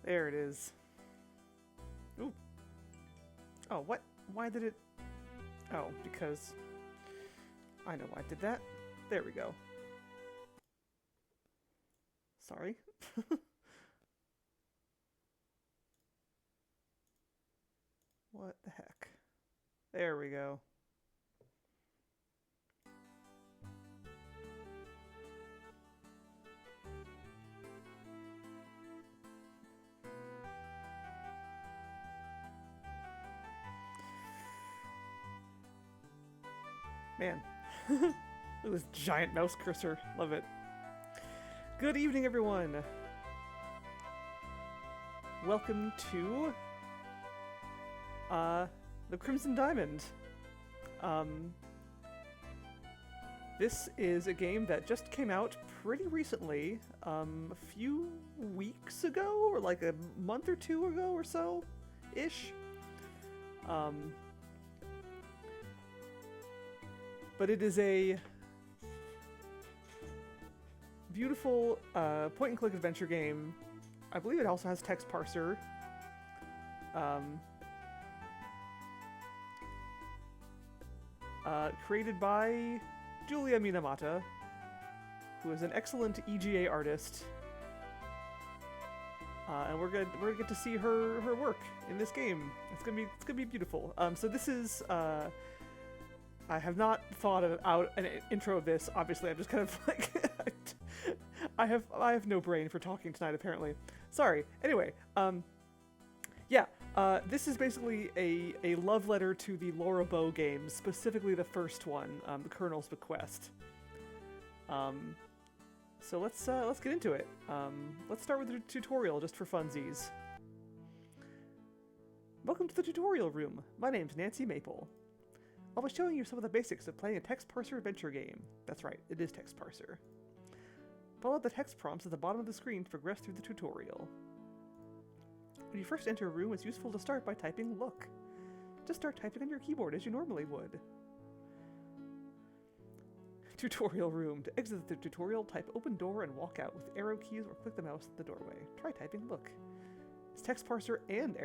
There it is. Ooh. Oh, what? Why did it... Oh, because... I know why I did that. There we go. Sorry. What the heck? There we go. Man. Look at this giant mouse cursor. Love it. Good evening, everyone. Welcome to the Crimson Diamond. This is a game that just came out pretty recently, a few weeks ago, or like a month or two ago or so, ish. But it is a beautiful point-and-click adventure game. I believe it also has text parser. Created by Julia Minamata, who is an excellent EGA artist. And we're gonna get to see her work in this game. It's gonna be beautiful. So this is I have not thought out an intro of this. Obviously, I'm just kind of like I have no brain for talking tonight. Apparently, sorry. Anyway, this is basically a love letter to the Laura Bow games, specifically the first one, the Colonel's Bequest. So let's get into it. Let's start with the tutorial just for funsies. Welcome to the tutorial room. My name's Nancy Maple. I'll be showing you some of the basics of playing a text parser adventure game. That's right, it is text parser. Follow the text prompts at the bottom of the screen to progress through the tutorial. When you first enter a room, it's useful to start by typing look. Just start typing on your keyboard as you normally would. Tutorial room. To exit the tutorial, type open door and walk out with arrow keys or click the mouse at the doorway. Try typing look. It's text parser and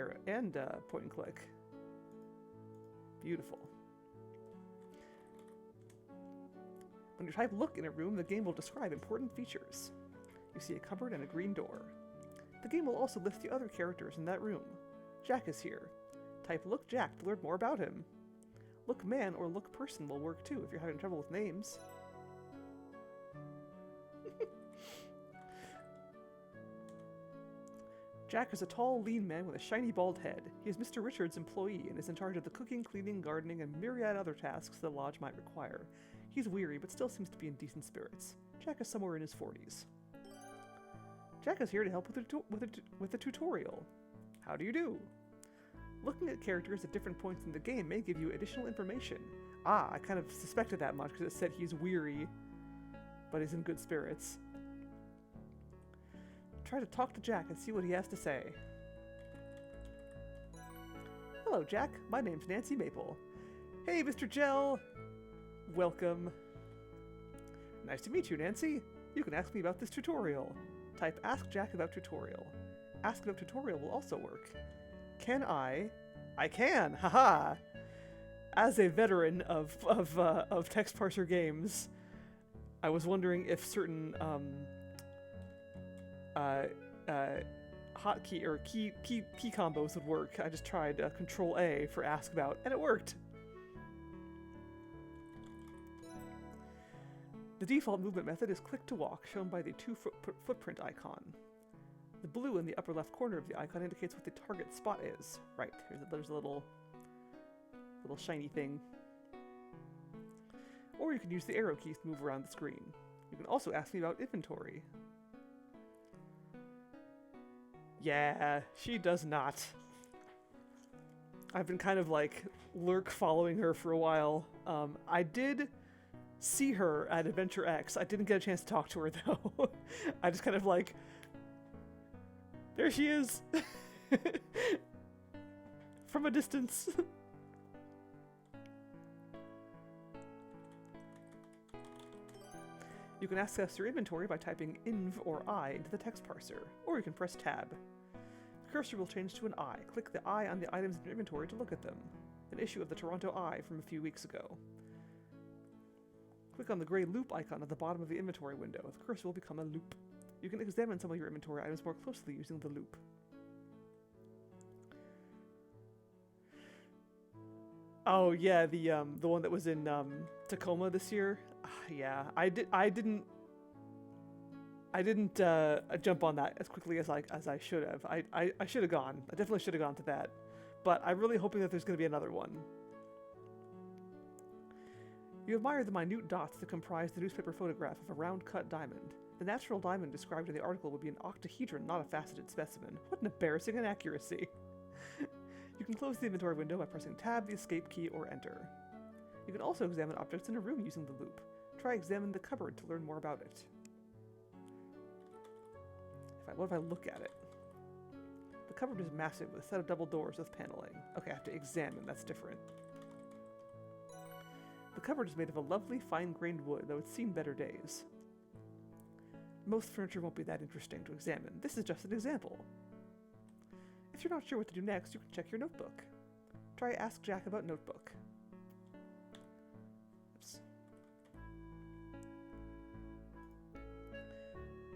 point and click. Beautiful. When you type look in a room, the game will describe important features. You see a cupboard and a green door. The game will also list the other characters in that room. Jack is here. Type look Jack to learn more about him. Look man or look person will work too if you're having trouble with names. Jack is a tall, lean man with a shiny bald head. He is Mr. Richards' employee and is in charge of the cooking, cleaning, gardening, and myriad other tasks the lodge might require. He's weary, but still seems to be in decent spirits. Jack is somewhere in his 40s. Jack is here to help with the tutorial. How do you do? Looking at characters at different points in the game may give you additional information. Ah, I kind of suspected that much because it said he's weary, but he's in good spirits. Try to talk to Jack and see what he has to say. Hello, Jack. My name's Nancy Maple. Hey, Mr. Gel. Welcome. Nice to meet you, Nancy. You can ask me about this tutorial. Type Ask Jack About Tutorial. Ask About Tutorial will also work. Can I? I can! Haha! As a veteran of text parser games, I was wondering if certain hotkey or key combos would work. I just tried Control A for Ask About, and it worked. The default movement method is click to walk, shown by the footprint icon. The blue in the upper left corner of the icon indicates what the target spot is. Right, there's a little shiny thing. Or you can use the arrow keys to move around the screen. You can also ask me about inventory. Yeah, she does not. I've been kind of like lurk following her for a while. I did see her at Adventure X. I didn't get a chance to talk to her though. I just kind of like, there she is! From a distance. You can access your inventory by typing inv or I into the text parser, or you can press tab. cursor will change to an eye. Click the eye on the items in your inventory to look at them. An issue of the Toronto Eye from a few weeks ago. Click on the gray loop icon at the bottom of the inventory window. The cursor will become a loop. You can examine some of your inventory items more closely using the loop. Oh yeah, the one that was in Tacoma this year. Yeah, I didn't jump on that as quickly as I should have. I should have gone. I definitely should have gone to that. But I'm really hoping that there's going to be another one. You admire the minute dots that comprise the newspaper photograph of a round-cut diamond. The natural diamond described in the article would be an octahedron, not a faceted specimen. What an embarrassing inaccuracy. You can close the inventory window by pressing Tab, the escape key, or Enter. You can also examine objects in a room using the loop. Try examine the cupboard to learn more about it. What if I look at it? The cupboard is massive with a set of double doors with paneling. Okay, I have to examine, that's different. The cupboard is made of a lovely, fine-grained wood, though it's seen better days. Most furniture won't be that interesting to examine. This is just an example. If you're not sure what to do next, you can check your notebook. Try Ask Jack About Notebook. Oops.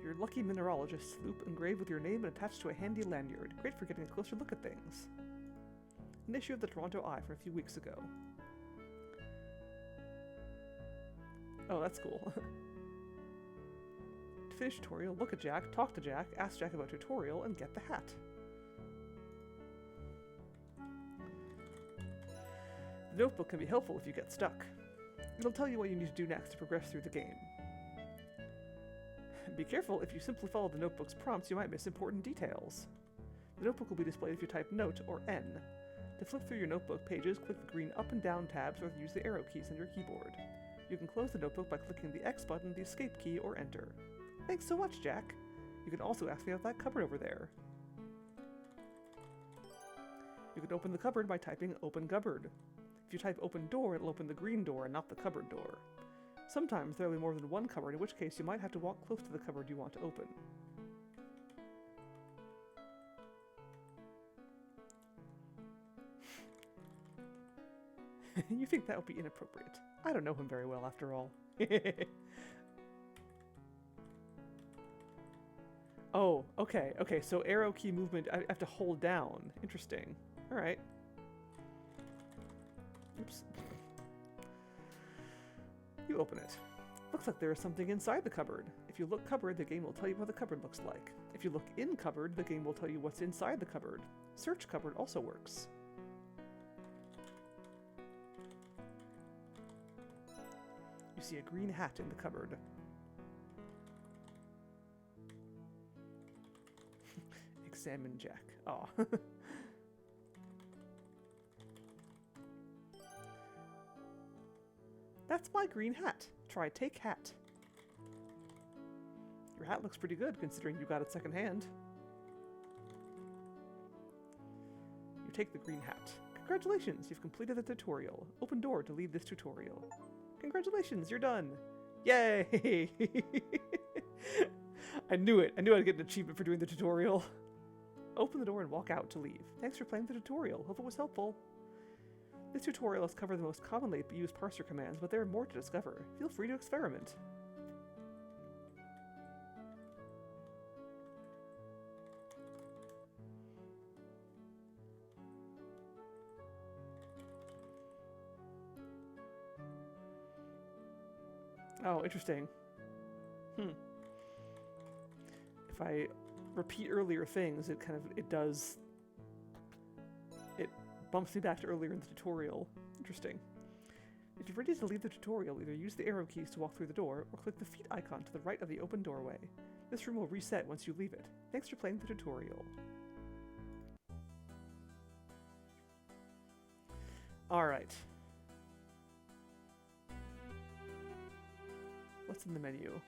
Your lucky mineralogist's loop engraved with your name and attached to a handy lanyard. Great for getting a closer look at things. An issue of the Toronto Eye from a few weeks ago. Oh, that's cool. To finish tutorial, look at Jack, talk to Jack, ask Jack about tutorial, and get the hat. The notebook can be helpful if you get stuck. It'll tell you what you need to do next to progress through the game. Be careful, if you simply follow the notebook's prompts, you might miss important details. The notebook will be displayed if you type Note or N. To flip through your notebook pages, click the green up and down tabs or use the arrow keys on your keyboard. You can close the notebook by clicking the X button, the escape key, or Enter. Thanks so much, Jack! You can also ask me about that cupboard over there. You can open the cupboard by typing Open Cupboard. If you type Open Door, it'll open the green door and not the cupboard door. Sometimes there will be more than one cupboard, in which case you might have to walk close to the cupboard you want to open. You think that would be inappropriate. I don't know him very well, after all. Oh, okay, so arrow key movement, I have to hold down. Interesting. Alright. Oops. You open it. Looks like there is something inside the cupboard. If you look cupboard, the game will tell you what the cupboard looks like. If you look in cupboard, the game will tell you what's inside the cupboard. Search cupboard also works. You see a green hat in the cupboard. Examine Jack. Aw. That's my green hat. Try take hat. Your hat looks pretty good considering you got it secondhand. You take the green hat. Congratulations, you've completed the tutorial. Open door to leave this tutorial. Congratulations, you're done. Yay! I knew it. I knew I'd get an achievement for doing the tutorial. Open the door and walk out to leave. Thanks for playing the tutorial. Hope it was helpful. This tutorial has covered the most commonly used parser commands, but there are more to discover. Feel free to experiment. Oh, interesting. If I repeat earlier things, it bumps me back to earlier in the tutorial. Interesting. If you're ready to leave the tutorial, either use the arrow keys to walk through the door, or click the feet icon to the right of the open doorway. This room will reset once you leave it. Thanks for playing the tutorial. Alright. What's in the menu?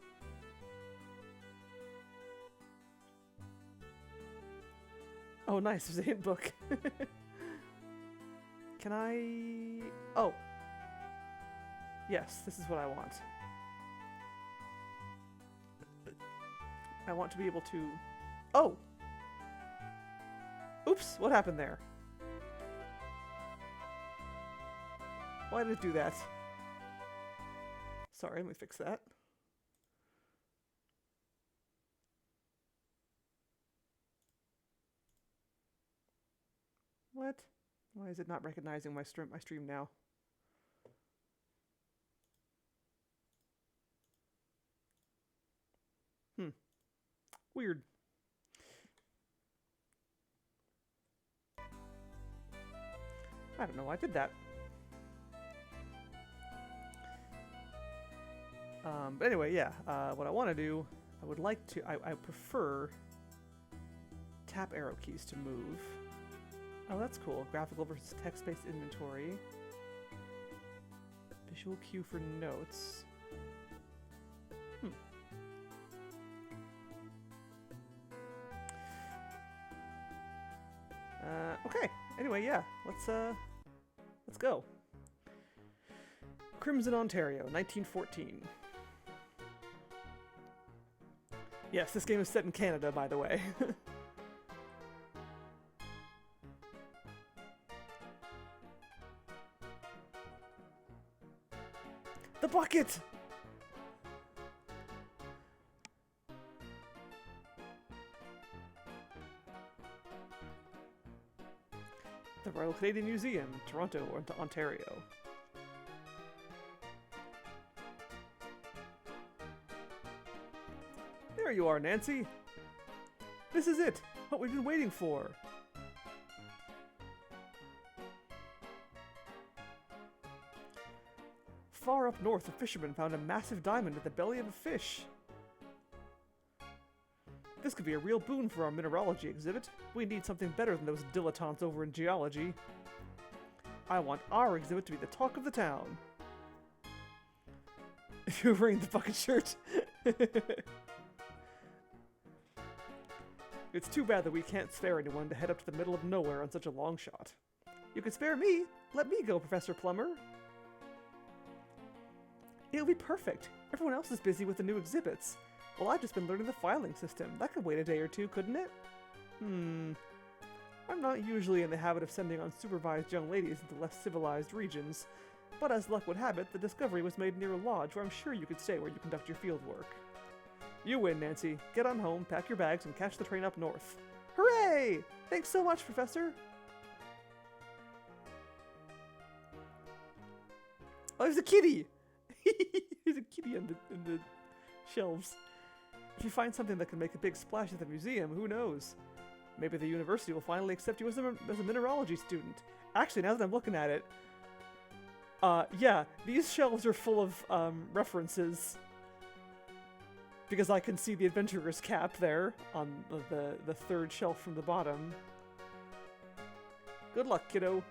Oh, nice. There's a hint book. Can I... Oh. Yes, this is what I want. I want to be able to... Oh! Oops, what happened there? Why did it do that? Sorry, let me fix that. What? Why is it not recognizing my stream now? Weird. I don't know why I did that. But anyway, yeah, what I want to do, I would like to, I prefer tap arrow keys to move. Oh, that's cool. Graphical versus text-based inventory. Visual cue for notes. Okay. Anyway, yeah. Let's go. Crimson, Ontario, 1914. Yes, this game is set in Canada, by the way. The bucket! The Royal Canadian Museum, Toronto, Ontario. There you are, Nancy! This is it! What we've been waiting for! Far up north, a fisherman found a massive diamond at the belly of a fish. This could be a real boon for our mineralogy exhibit. We need something better than those dilettantes over in geology. I want our exhibit to be the talk of the town. You're wearing the bucket shirt. It's too bad that we can't spare anyone to head up to the middle of nowhere on such a long shot. You can spare me. Let me go, Professor Plummer. It'll be perfect. Everyone else is busy with the new exhibits. Well, I've just been learning the filing system. That could wait a day or two, couldn't it? I'm not usually in the habit of sending unsupervised young ladies into less civilized regions, but as luck would have it, the discovery was made near a lodge where I'm sure you could stay where you conduct your field work. You win, Nancy. Get on home, pack your bags, and catch the train up north. Hooray! Thanks so much, Professor! Oh, there's a kitty! There's a kitty in the shelves. If you find something that can make a big splash at the museum, who knows? Maybe the university will finally accept you as a mineralogy student. Actually, now that I'm looking at it, yeah, these shelves are full of references. Because I can see the adventurer's cap there on the third shelf from the bottom. Good luck, kiddo.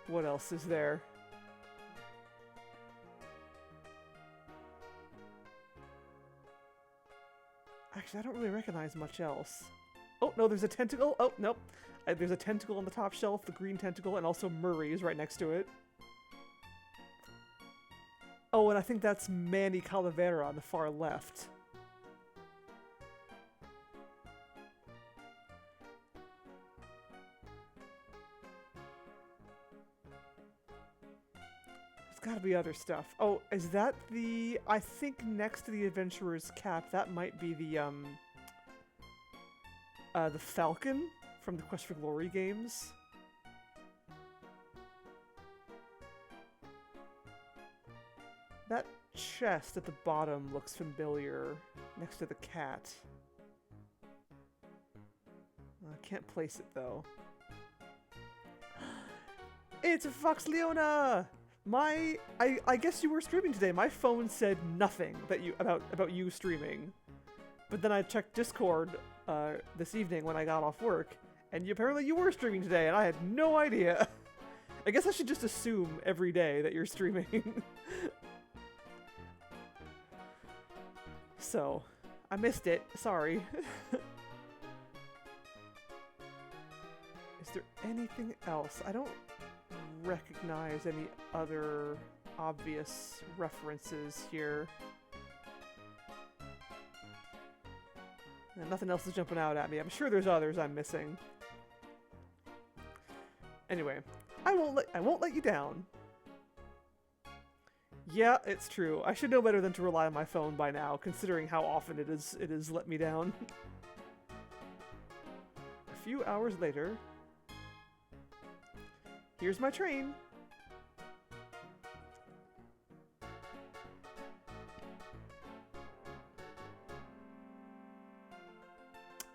What else is there? Actually, I don't really recognize much else. Oh, no, there's a tentacle. Oh, nope. There's a tentacle on the top shelf, the green tentacle, and also Murray is right next to it. Oh, and I think that's Manny Calavera on the far left. There's gotta be other stuff. Oh, is that the... I think next to the Adventurer's cap, that might be the Falcon from the Quest for Glory games. That chest at the bottom looks familiar, next to the cat. I can't place it, though. It's Fox Leona! I guess you were streaming today. My phone said nothing that about you streaming. But then I checked Discord this evening when I got off work, and apparently you were streaming today, and I had no idea. I guess I should just assume every day that you're streaming. So, I missed it. Sorry. Is there anything else? I don't recognize any other obvious references here. And nothing else is jumping out at me. I'm sure there's others I'm missing. Anyway, I won't let you down. Yeah, it's true. I should know better than to rely on my phone by now, considering how often it is let me down. A few hours later, here's my train.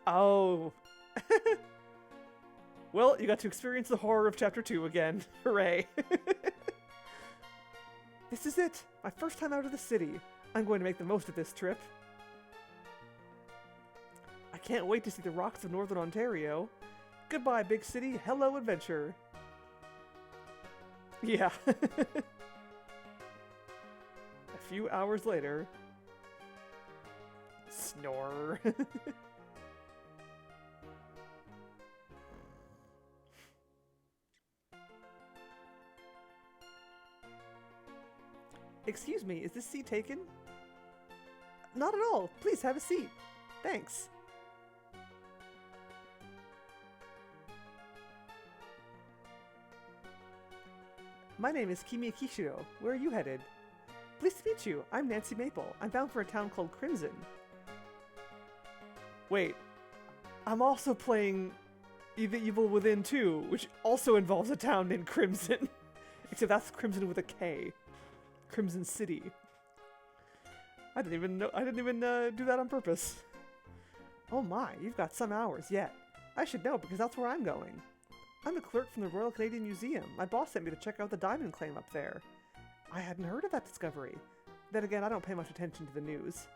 Oh. Well, you got to experience the horror of Chapter 2 again. Hooray. This is it! My first time out of the city. I'm going to make the most of this trip. I can't wait to see the rocks of Northern Ontario. Goodbye, big city. Hello, adventure. Yeah. A few hours later. Snore. Excuse me, is this seat taken? Not at all. Please have a seat. Thanks. My name is Kimi Kishiro. Where are you headed? Pleased to meet you. I'm Nancy Maple. I'm bound for a town called Crimson. Wait. I'm also playing The Evil Within 2, which also involves a town named Crimson. Except that's Crimson with a K. Crimson City. I didn't even do that on purpose. Oh my, you've got some hours yet. I should know because that's where I'm going. I'm a clerk from the Royal Canadian Museum. My boss sent me to check out the diamond claim up there. I hadn't heard of that discovery. Then again, I don't pay much attention to the news.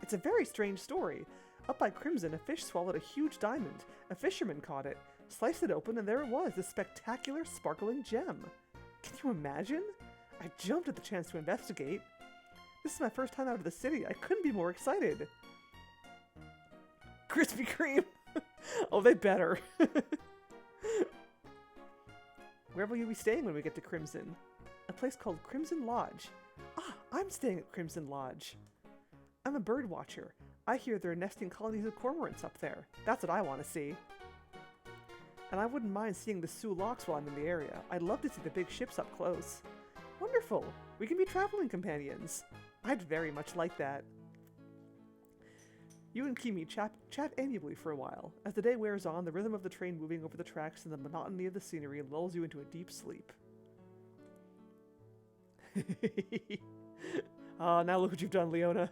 It's a very strange story. Up by Crimson, a fish swallowed a huge diamond. A fisherman caught it, sliced it open, and there it was, this spectacular, sparkling gem. Can you imagine? I jumped at the chance to investigate. This is my first time out of the city. I couldn't be more excited. Krispy Kreme! Oh, they better. Where will you be staying when we get to Crimson? A place called Crimson Lodge. Ah, I'm staying at Crimson Lodge. I'm a bird watcher. I hear there are nesting colonies of cormorants up there. That's what I want to see. And I wouldn't mind seeing the Soo Locks while I'm in the area. I'd love to see the big ships up close. Wonderful! We can be traveling companions. I'd very much like that. You and Kimi chat amiably for a while. As the day wears on, the rhythm of the train moving over the tracks and the monotony of the scenery lulls you into a deep sleep. Ah, now look what you've done, Leona.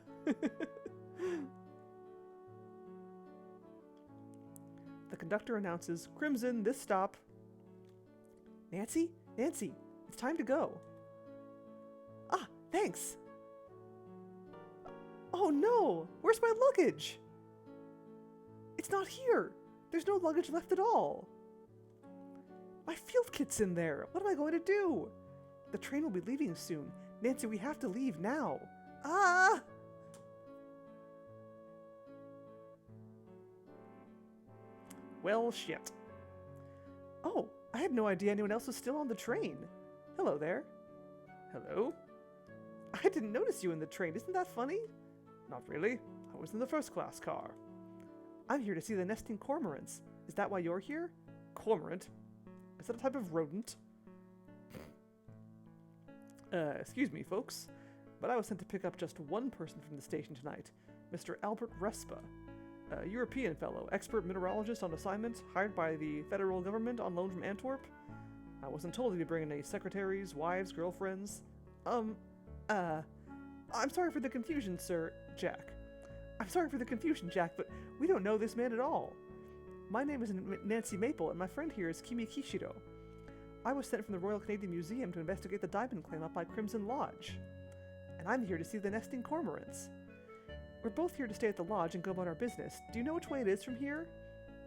The conductor announces, Crimson, this stop. Nancy? Nancy, it's time to go. Ah, thanks. Oh no! Where's my luggage? It's not here! There's no luggage left at all! My field kit's in there! What am I going to do? The train will be leaving soon. Nancy, we have to leave now. Ah! Well, shit. Oh, I had no idea anyone else was still on the train. Hello there. Hello? I didn't notice you in the train. Isn't that funny? Not really. I was in the first-class car. I'm here to see the nesting cormorants. Is that why you're here? Cormorant? Is that a type of rodent? Excuse me, folks, but I was sent to pick up just one person from the station tonight, Mr. Albert Respa, a European fellow, expert mineralogist on assignment, hired by the federal government on loan from Antwerp. I wasn't told to be bringing any secretaries, wives, girlfriends. I'm sorry for the confusion, sir, Jack. I'm sorry for the confusion, Jack, but we don't know this man at all. My name is Nancy Maple, and my friend here is Kimi Kishiro. I was sent from the Royal Canadian Museum to investigate the diamond claim up by Crimson Lodge. And I'm here to see the nesting cormorants. We're both here to stay at the lodge and go about our business. Do you know which way it is from here?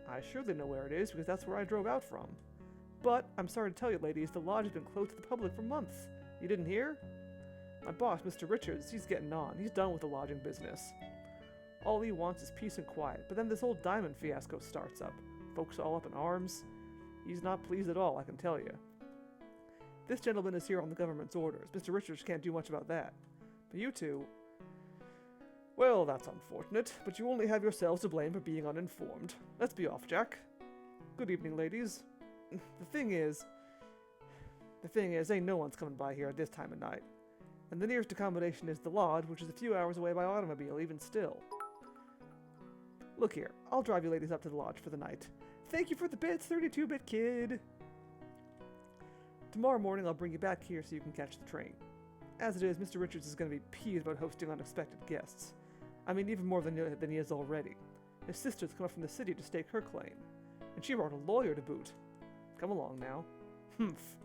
I surely know where it is, because that's where I drove out from. But, I'm sorry to tell you, ladies, the lodge has been closed to the public for months. You didn't hear? My boss, Mr. Richards, he's getting on. He's done with the lodging business. All he wants is peace and quiet, but then this whole diamond fiasco starts up. Folks all up in arms. He's not pleased at all, I can tell you. This gentleman is here on the government's orders. Mr. Richards can't do much about that. But you two... Well, that's unfortunate, but you only have yourselves to blame for being uninformed. Let's be off, Jack. Good evening, ladies. The thing is, ain't no one's coming by here at this time of night. And the nearest accommodation is the lodge, which is a few hours away by automobile, even still. Look here, I'll drive you ladies up to the lodge for the night. Thank you for the bits, 32-bit kid! Tomorrow morning I'll bring you back here so you can catch the train. As it is, Mr. Richards is going to be peeved about hosting unexpected guests. I mean, even more than he is already. His sister's come up from the city to stake her claim. And she brought a lawyer to boot. Come along now. Humph.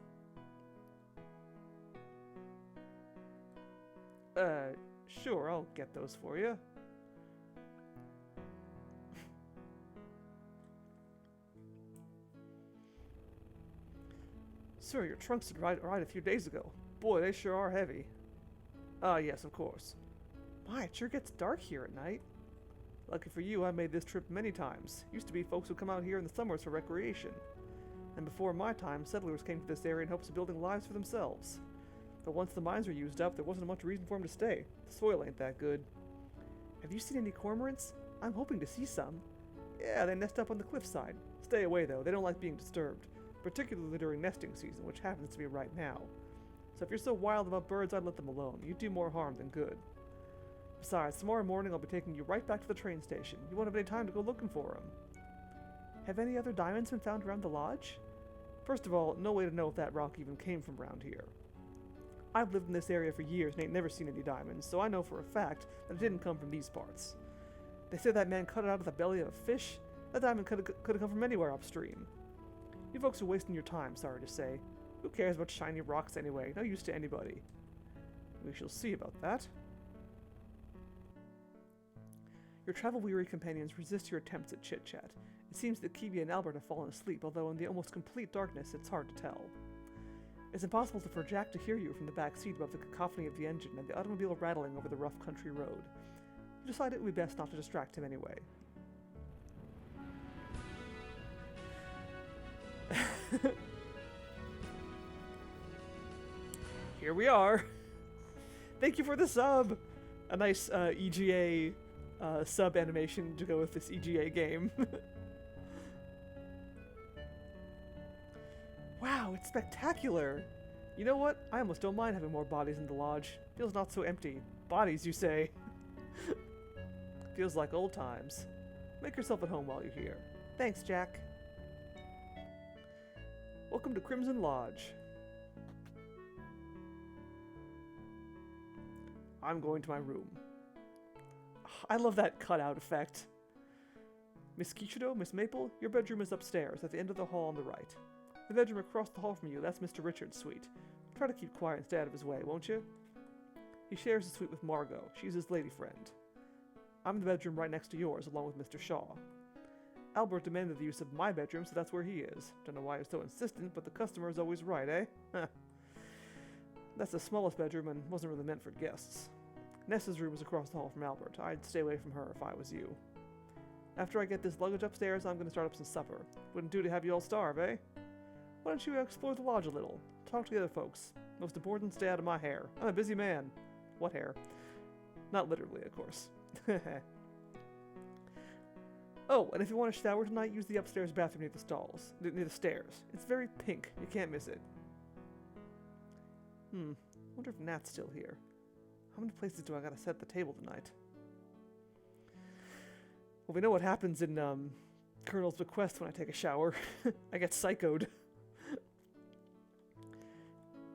Sure, I'll get those for you. Sir, your trunks did arrive a few days ago. Boy, they sure are heavy. Ah, yes, of course. My, it sure gets dark here at night. Lucky for you, I made this trip many times. Used to be folks who come out here in the summers for recreation. And before my time, settlers came to this area in hopes of building lives for themselves. But once the mines were used up, there wasn't much reason for them to stay. The soil ain't that good. Have you seen any cormorants? I'm hoping to see some. Yeah, they nest up on the cliffside. Stay away, though. They don't like being disturbed. Particularly during nesting season, which happens to be right now. So if you're so wild about birds, I'd let them alone. You do more harm than good. Besides, tomorrow morning I'll be taking you right back to the train station. You won't have any time to go looking for them. Have any other diamonds been found around the lodge? First of all, no way to know if that rock even came from around here. I've lived in this area for years and ain't never seen any diamonds, so I know for a fact that it didn't come from these parts. They say that man cut it out of the belly of a fish. That diamond could have come from anywhere upstream. You folks are wasting your time, sorry to say. Who cares about shiny rocks anyway? No use to anybody. We shall see about that. Your travel-weary companions resist your attempts at chit-chat. It seems that Kiwi and Albert have fallen asleep, although in the almost complete darkness it's hard to tell. It's impossible for Jack to hear you from the back seat above the cacophony of the engine and the automobile rattling over the rough country road. You decide it would be best not to distract him anyway. Here we are. Thank you for the sub. A nice EGA sub animation to go with this EGA game. Wow, it's spectacular. You know what? I almost don't mind having more bodies in the lodge. Feels not so empty. Bodies, you say? Feels like old times. Make yourself at home while you're here. Thanks, Jack. Welcome to Crimson Lodge. I'm going to my room. I love that cutout effect. Miss Kishido, Miss Maple, your bedroom is upstairs at the end of the hall on the right. The bedroom across the hall from you, that's Mr. Richards' suite. Try to keep quiet and stay out of his way, won't you? He shares the suite with Margot. She's his lady friend. I'm in the bedroom right next to yours, along with Mr. Shaw. Albert demanded the use of my bedroom, so that's where he is. Don't know why he's so insistent, but the customer is always right, eh? That's the smallest bedroom and wasn't really meant for guests. Nessa's room is across the hall from Albert. I'd stay away from her if I was you. After I get this luggage upstairs, I'm going to start up some supper. Wouldn't do to have you all starve, eh? Why don't you explore the lodge a little? Talk to the other folks. Most important, stay out of my hair. I'm a busy man. What hair? Not literally, of course. Oh, and if you want to shower tonight, use the upstairs bathroom near the stalls. Near the stairs. It's very pink. You can't miss it. Wonder if Nat's still here. How many places do I gotta set the table tonight? Well, we know what happens in Colonel's Bequest when I take a shower. I get psychoed.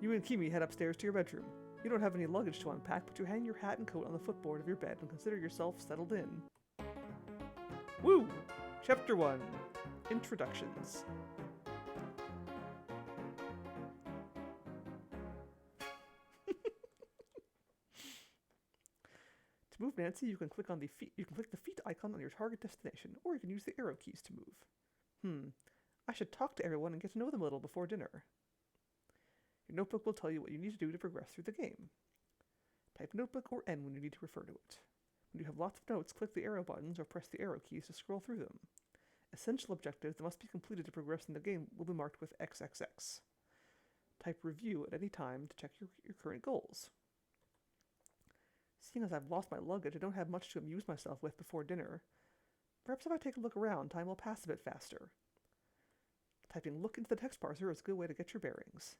You and Kimi head upstairs to your bedroom. You don't have any luggage to unpack, but you hang your hat and coat on the footboard of your bed and consider yourself settled in. Woo! Chapter 1. Introductions. To move Nancy, you can click on the feet. You can click the feet icon on your target destination, or you can use the arrow keys to move. I should talk to everyone and get to know them a little before dinner. Your notebook will tell you what you need to do to progress through the game. Type notebook or N when you need to refer to it. When you have lots of notes, click the arrow buttons or press the arrow keys to scroll through them. Essential objectives that must be completed to progress in the game will be marked with XXX. Type review at any time to check your current goals. Seeing as I've lost my luggage, I don't have much to amuse myself with before dinner. Perhaps if I take a look around, time will pass a bit faster. Typing look into the text parser is a good way to get your bearings.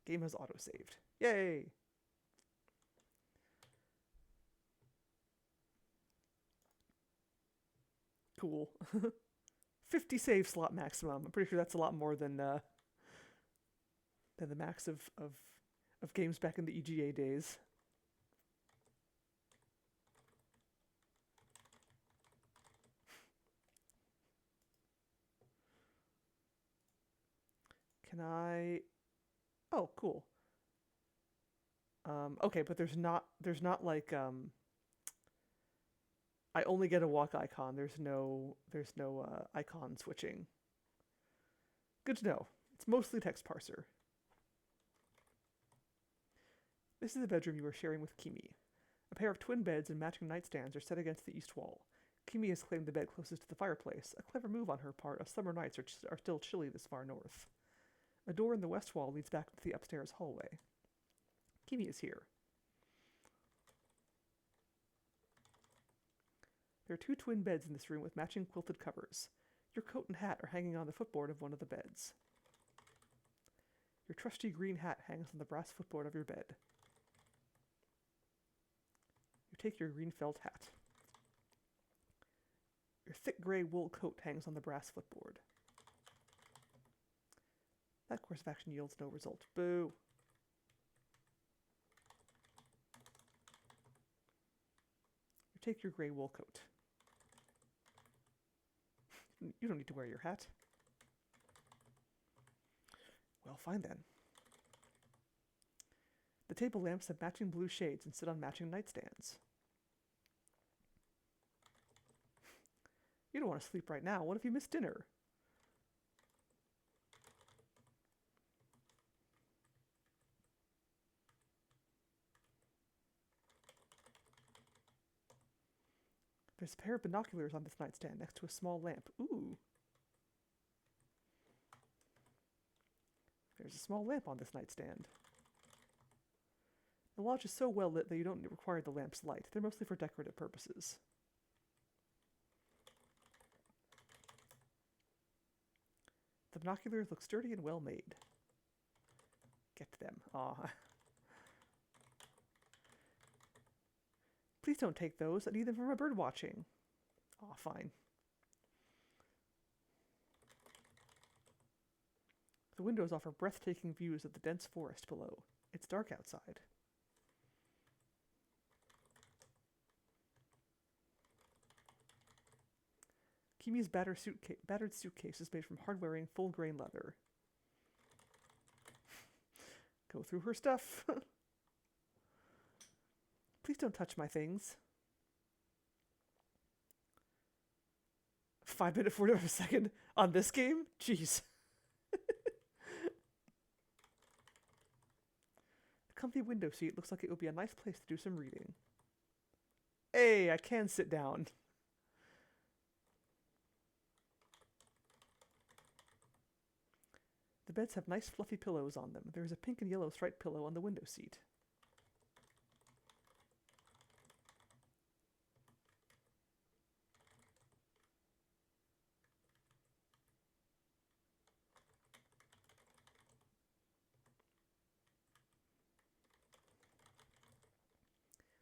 Game has auto-saved. Yay! Cool. 50 save slot maximum. I'm pretty sure that's a lot more than the max of games back in the EGA days. Can I... Oh, cool. Okay, but there's not like I only get a walk icon. There's no icon switching. Good to know. It's mostly text parser. This is the bedroom you are sharing with Kimi. A pair of twin beds and matching nightstands are set against the east wall. Kimi has claimed the bed closest to the fireplace, a clever move on her part, as summer nights are still chilly this far north. A door in the west wall leads back to the upstairs hallway. Kimi is here. There are 2 twin beds in this room with matching quilted covers. Your coat and hat are hanging on the footboard of one of the beds. Your trusty green hat hangs on the brass footboard of your bed. You take your green felt hat. Your thick gray wool coat hangs on the brass footboard. That course of action yields no result. Boo! You take your gray wool coat. You don't need to wear your hat. Well, fine then. The table lamps have matching blue shades and sit on matching nightstands. You don't want to sleep right now. What if you miss dinner? There's a pair of binoculars on this nightstand next to a small lamp. Ooh. There's a small lamp on this nightstand. The lodge is so well lit that you don't require the lamp's light. They're mostly for decorative purposes. The binoculars look sturdy and well made. Get them. Aw. Please don't take those. I need them for my bird watching. Aw, fine. The windows offer breathtaking views of the dense forest below. It's dark outside. Kimi's battered suitcase is made from hard-wearing, full-grain leather. Go through her stuff. Please don't touch my things. 5 minute 45 second on this game? Jeez. The comfy window seat looks like it would be a nice place to do some reading. Hey, I can sit down. The beds have nice fluffy pillows on them. There is a pink and yellow striped pillow on the window seat.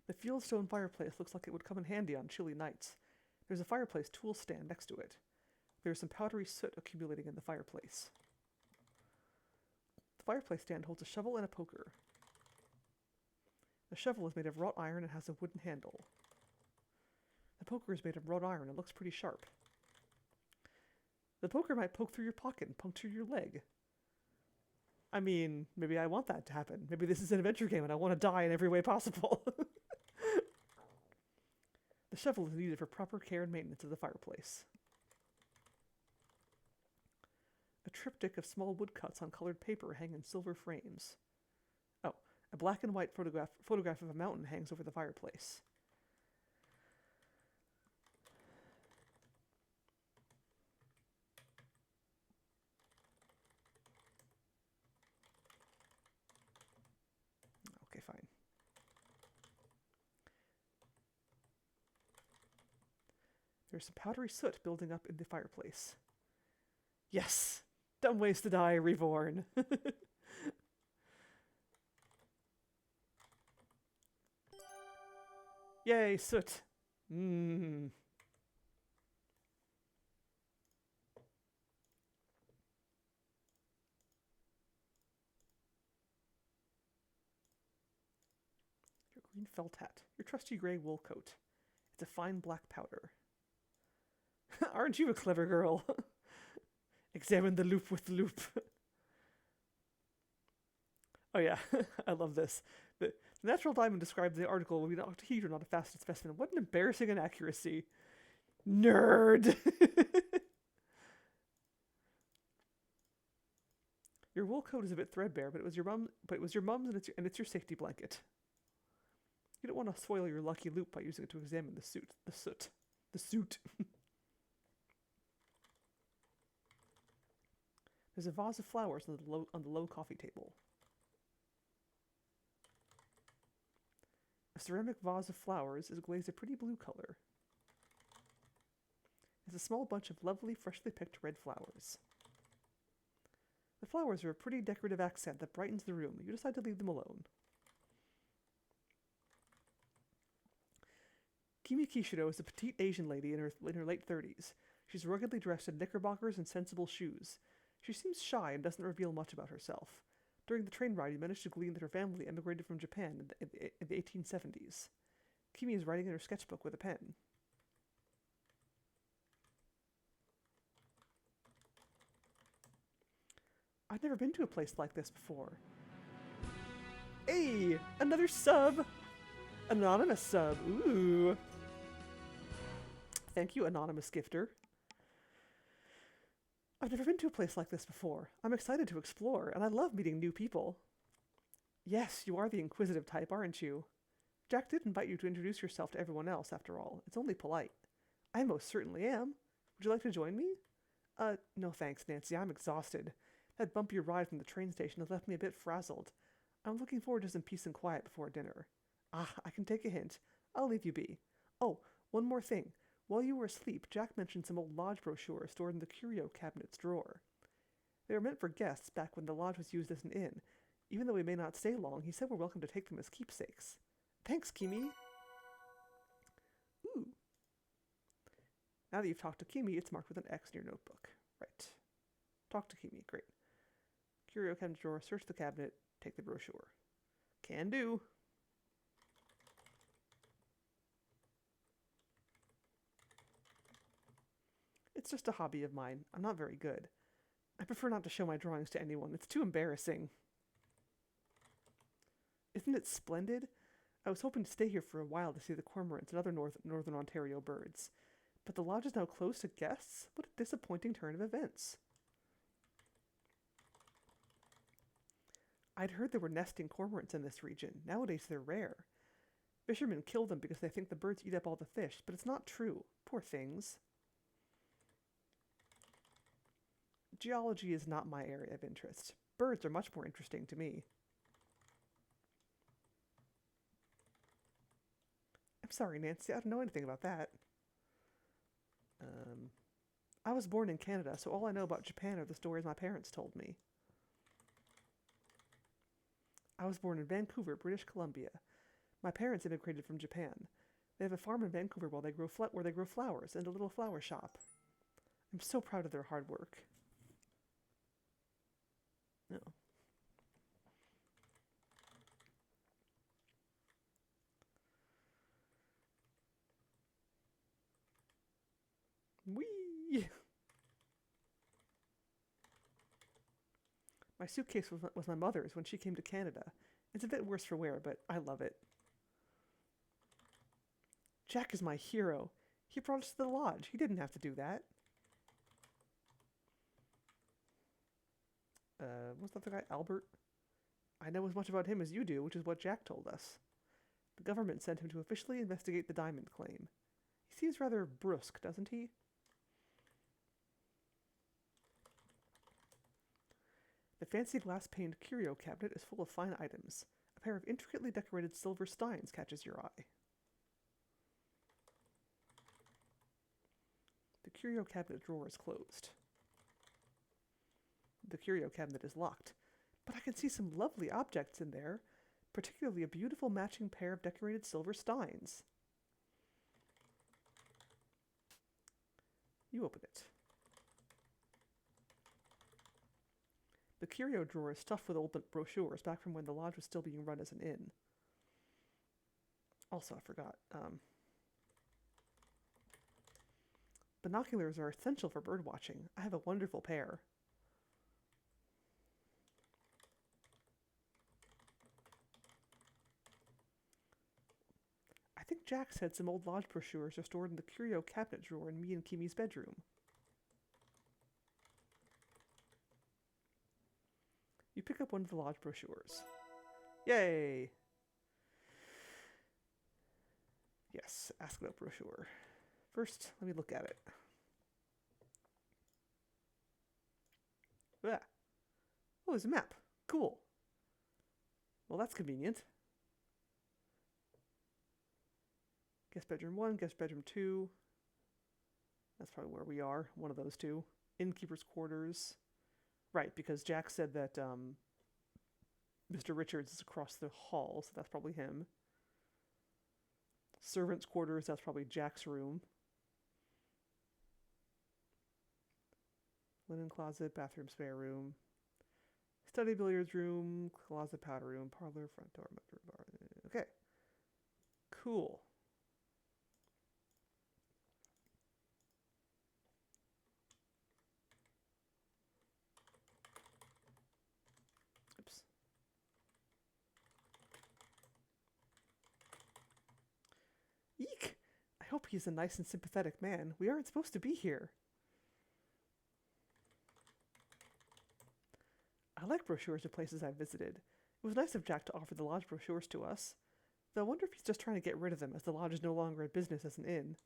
The fieldstone fireplace looks like it would come in handy on chilly nights. There's a fireplace tool stand next to it. There is some powdery soot accumulating in the fireplace. The fireplace stand holds a shovel and a poker. The shovel is made of wrought iron and has a wooden handle. The poker is made of wrought iron and looks pretty sharp. The poker might poke through your pocket and puncture your leg. I mean, maybe I want that to happen. Maybe this is an adventure game and I want to die in every way possible. The shovel is needed for proper care and maintenance of the fireplace. A triptych of small woodcuts on colored paper hang in silver frames. Oh, a black and white photograph of a mountain hangs over the fireplace. Okay, fine. There's some powdery soot building up in the fireplace. Yes! Dumb ways to die, reborn. Yay, soot. Mmm. Your green felt hat. Your trusty gray wool coat. It's a fine black powder. Aren't you a clever girl? Examine the loop with the loop. Oh yeah, I love this. The natural diamond described in the article will be an octahedron, not a faceted specimen. What an embarrassing inaccuracy. Nerd! Your wool coat is a bit threadbare, but it was your mom's, and it's your safety blanket. You don't want to soil your lucky loop by using it to examine the soot. The suit. There's a vase of flowers on the low coffee table. A ceramic vase of flowers is glazed a pretty blue color. It's a small bunch of lovely, freshly picked red flowers. The flowers are a pretty decorative accent that brightens the room. You decide to leave them alone. Kimi Kishiro is a petite Asian lady in her late 30s. She's ruggedly dressed in knickerbockers and sensible shoes. She seems shy and doesn't reveal much about herself. During the train ride, you manage to glean that her family emigrated from Japan in the 1870s. Kimi is writing in her sketchbook with a pen. I've never been to a place like this before. Hey! Another sub! Anonymous sub. Ooh. Thank you, anonymous gifter. I've never been to a place like this before. I'm excited to explore, and I love meeting new people. Yes, you are the inquisitive type, aren't you? Jack did invite you to introduce yourself to everyone else, after all. It's only polite. I most certainly am. Would you like to join me? No thanks, Nancy. I'm exhausted. That bumpy ride from the train station has left me a bit frazzled. I'm looking forward to some peace and quiet before dinner. Ah, I can take a hint. I'll leave you be. Oh, one more thing. While you were asleep, Jack mentioned some old lodge brochures stored in the curio cabinet's drawer. They were meant for guests back when the lodge was used as an inn. Even though we may not stay long, he said we're welcome to take them as keepsakes. Thanks, Kimi. Ooh. Now that you've talked to Kimi, it's marked with an X in your notebook. Right. Talk to Kimi. Great. Curio cabinet drawer, search the cabinet, take the brochure. Can do. It's just a hobby of mine. I'm not very good. I prefer not to show my drawings to anyone. It's too embarrassing. Isn't it splendid? I was hoping to stay here for a while to see the cormorants and other northern Ontario birds. But the lodge is now closed to guests? What a disappointing turn of events. I'd heard there were nesting cormorants in this region. Nowadays they're rare. Fishermen kill them because they think the birds eat up all the fish, but it's not true. Poor things. Geology is not my area of interest. Birds are much more interesting to me. I'm sorry, Nancy, I don't know anything about that. I was born in Canada, so all I know about Japan are the stories my parents told me. I was born in Vancouver, British Columbia. My parents immigrated from Japan. They have a farm in Vancouver where they grow flowers and a little flower shop. I'm so proud of their hard work. No. Whee! My suitcase was my mother's when she came to Canada. It's a bit worse for wear, but I love it. Jack is my hero. He brought us to the lodge. He didn't have to do that. What's the other guy? Albert? I know as much about him as you do, which is what Jack told us. The government sent him to officially investigate the diamond claim. He seems rather brusque, doesn't he? The fancy glass-paned curio cabinet is full of fine items. A pair of intricately decorated silver steins catches your eye. curio cabinet drawer is closed. The curio cabinet is locked, but I can see some lovely objects in there, particularly a beautiful matching pair of decorated silver steins. You open it. The curio drawer is stuffed with old brochures back from when the lodge was still being run as an inn. Also, I forgot. Binoculars are essential for bird watching. I have a wonderful pair. I think Jack said some old lodge brochures are stored in the curio cabinet drawer in me and Kimi's bedroom. You pick up one of the lodge brochures. Yay! Yes, ask about brochure. First, let me look at it. Ah. Oh, there's a map. Cool. Well, that's convenient. Guest bedroom 1, guest bedroom 2. That's probably where we are. One of those two. Innkeeper's quarters. Right, because Jack said that Mr. Richards is across the hall, so that's probably him. Servants' quarters, that's probably Jack's room. Linen closet, bathroom, spare room. Study, billiards room, closet, powder room, parlor, front door, bar. Okay. Cool. Oops. Eek! I hope he's a nice and sympathetic man. We aren't supposed to be here. I like brochures of places I've visited. It was nice of Jack to offer the lodge brochures to us. Though I wonder if he's just trying to get rid of them, as the lodge is no longer in business as an inn.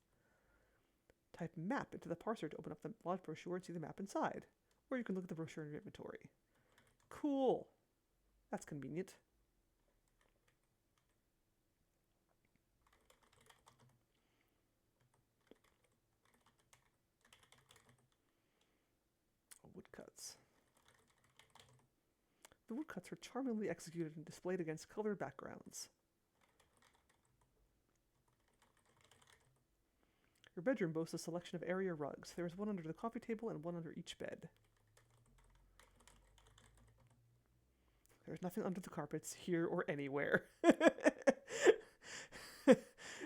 Type map into the parser to open up the lodge brochure and see the map inside. Or you can look at the brochure in your inventory. Cool. That's convenient. Woodcuts. The woodcuts are charmingly executed and displayed against colored backgrounds. Your bedroom boasts a selection of area rugs. There is one under the coffee table and one under each bed. There's nothing under the carpets, here or anywhere.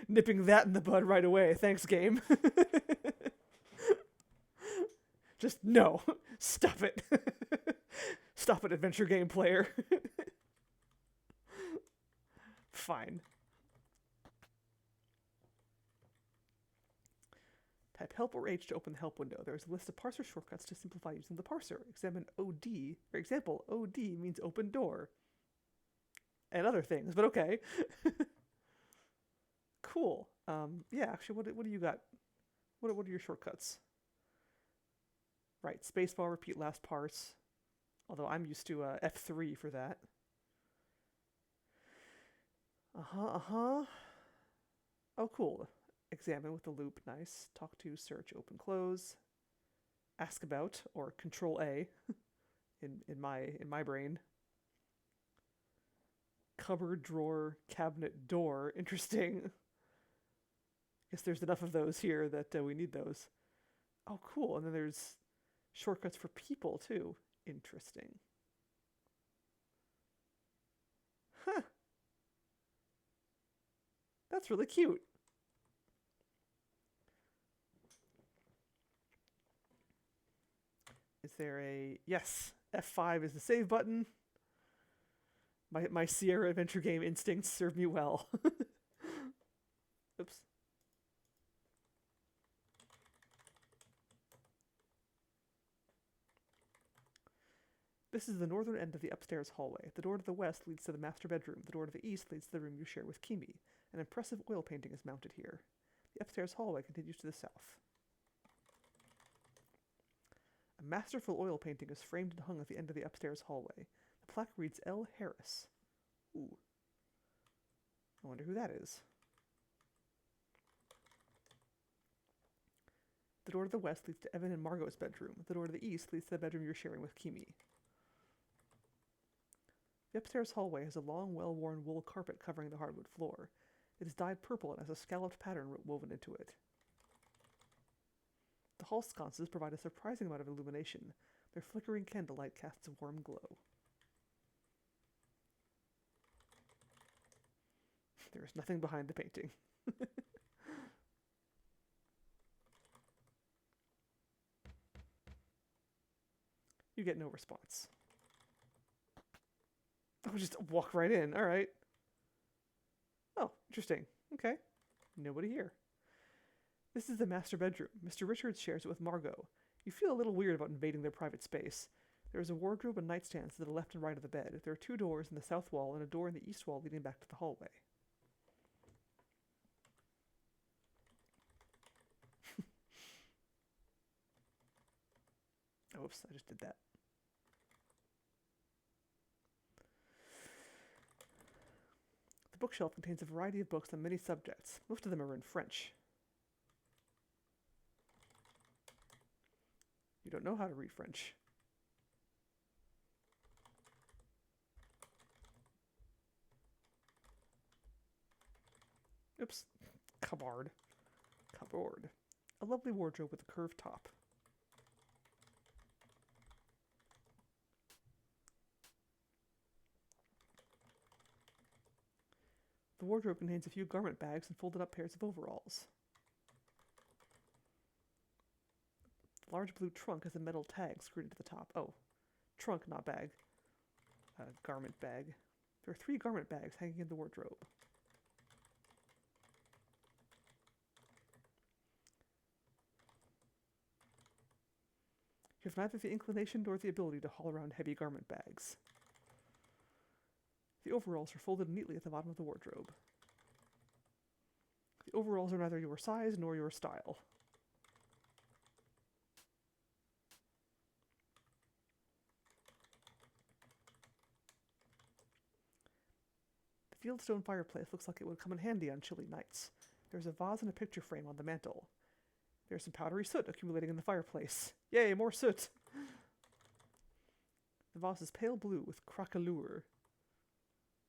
Nipping that in the bud right away. Thanks, game. Just no. Stop it. Stop it, adventure game player. Fine. Type help or H to open the help window. There is a list of parser shortcuts to simplify using the parser. Example, OD means open door. And other things, but okay. Cool. Yeah, actually, what do you got? What are your shortcuts? Right, spacebar, repeat last parse. Although I'm used to F3 for that. Oh, cool. Examine with the loop, nice. Talk to, search, open, close. Ask about, or Control A, in my brain. Cupboard, drawer, cabinet, door. Interesting. Guess there's enough of those here that we need those. Oh, cool. And then there's shortcuts for people, too. Interesting. Huh. That's really cute. Is there a... Yes, F5 is the save button. My Sierra adventure game instincts serve me well. Oops. This is the northern end of the upstairs hallway. The door to the west leads to the master bedroom. The door to the east leads to the room you share with Kimi. An impressive oil painting is mounted here. The upstairs hallway continues to the south. A masterful oil painting is framed and hung at the end of the upstairs hallway. The plaque reads L. Harris. Ooh. I wonder who that is. The door to the west leads to Evan and Margot's bedroom. The door to the east leads to the bedroom you're sharing with Kimi. The upstairs hallway has a long, well-worn wool carpet covering the hardwood floor. It is dyed purple and has a scalloped pattern woven into it. The hall sconces provide a surprising amount of illumination. Their flickering candlelight casts a warm glow. There is nothing behind the painting. You get no response. Oh, just walk right in. All right. Oh, interesting. Okay. Nobody here. This is the master bedroom. Mr. Richards shares it with Margot. You feel a little weird about invading their private space. There is a wardrobe and nightstands to the left and right of the bed. There are 2 doors in the south wall and a door in the east wall leading back to the hallway. Oops, I just did that. The bookshelf contains a variety of books on many subjects. Most of them are in French. You don't know how to read French. Oops. Cupboard. Cupboard. A lovely wardrobe with a curved top. The wardrobe contains a few garment bags and folded up pairs of overalls. The large blue trunk has a metal tag screwed into the top. Oh, trunk, not bag. Garment bag. There are 3 garment bags hanging in the wardrobe. You have neither the inclination nor the ability to haul around heavy garment bags. The overalls are folded neatly at the bottom of the wardrobe. The overalls are neither your size nor your style. The fieldstone fireplace looks like it would come in handy on chilly nights. There's a vase and a picture frame on the mantel. There's some powdery soot accumulating in the fireplace. Yay, more soot! The vase is pale blue with craquelure.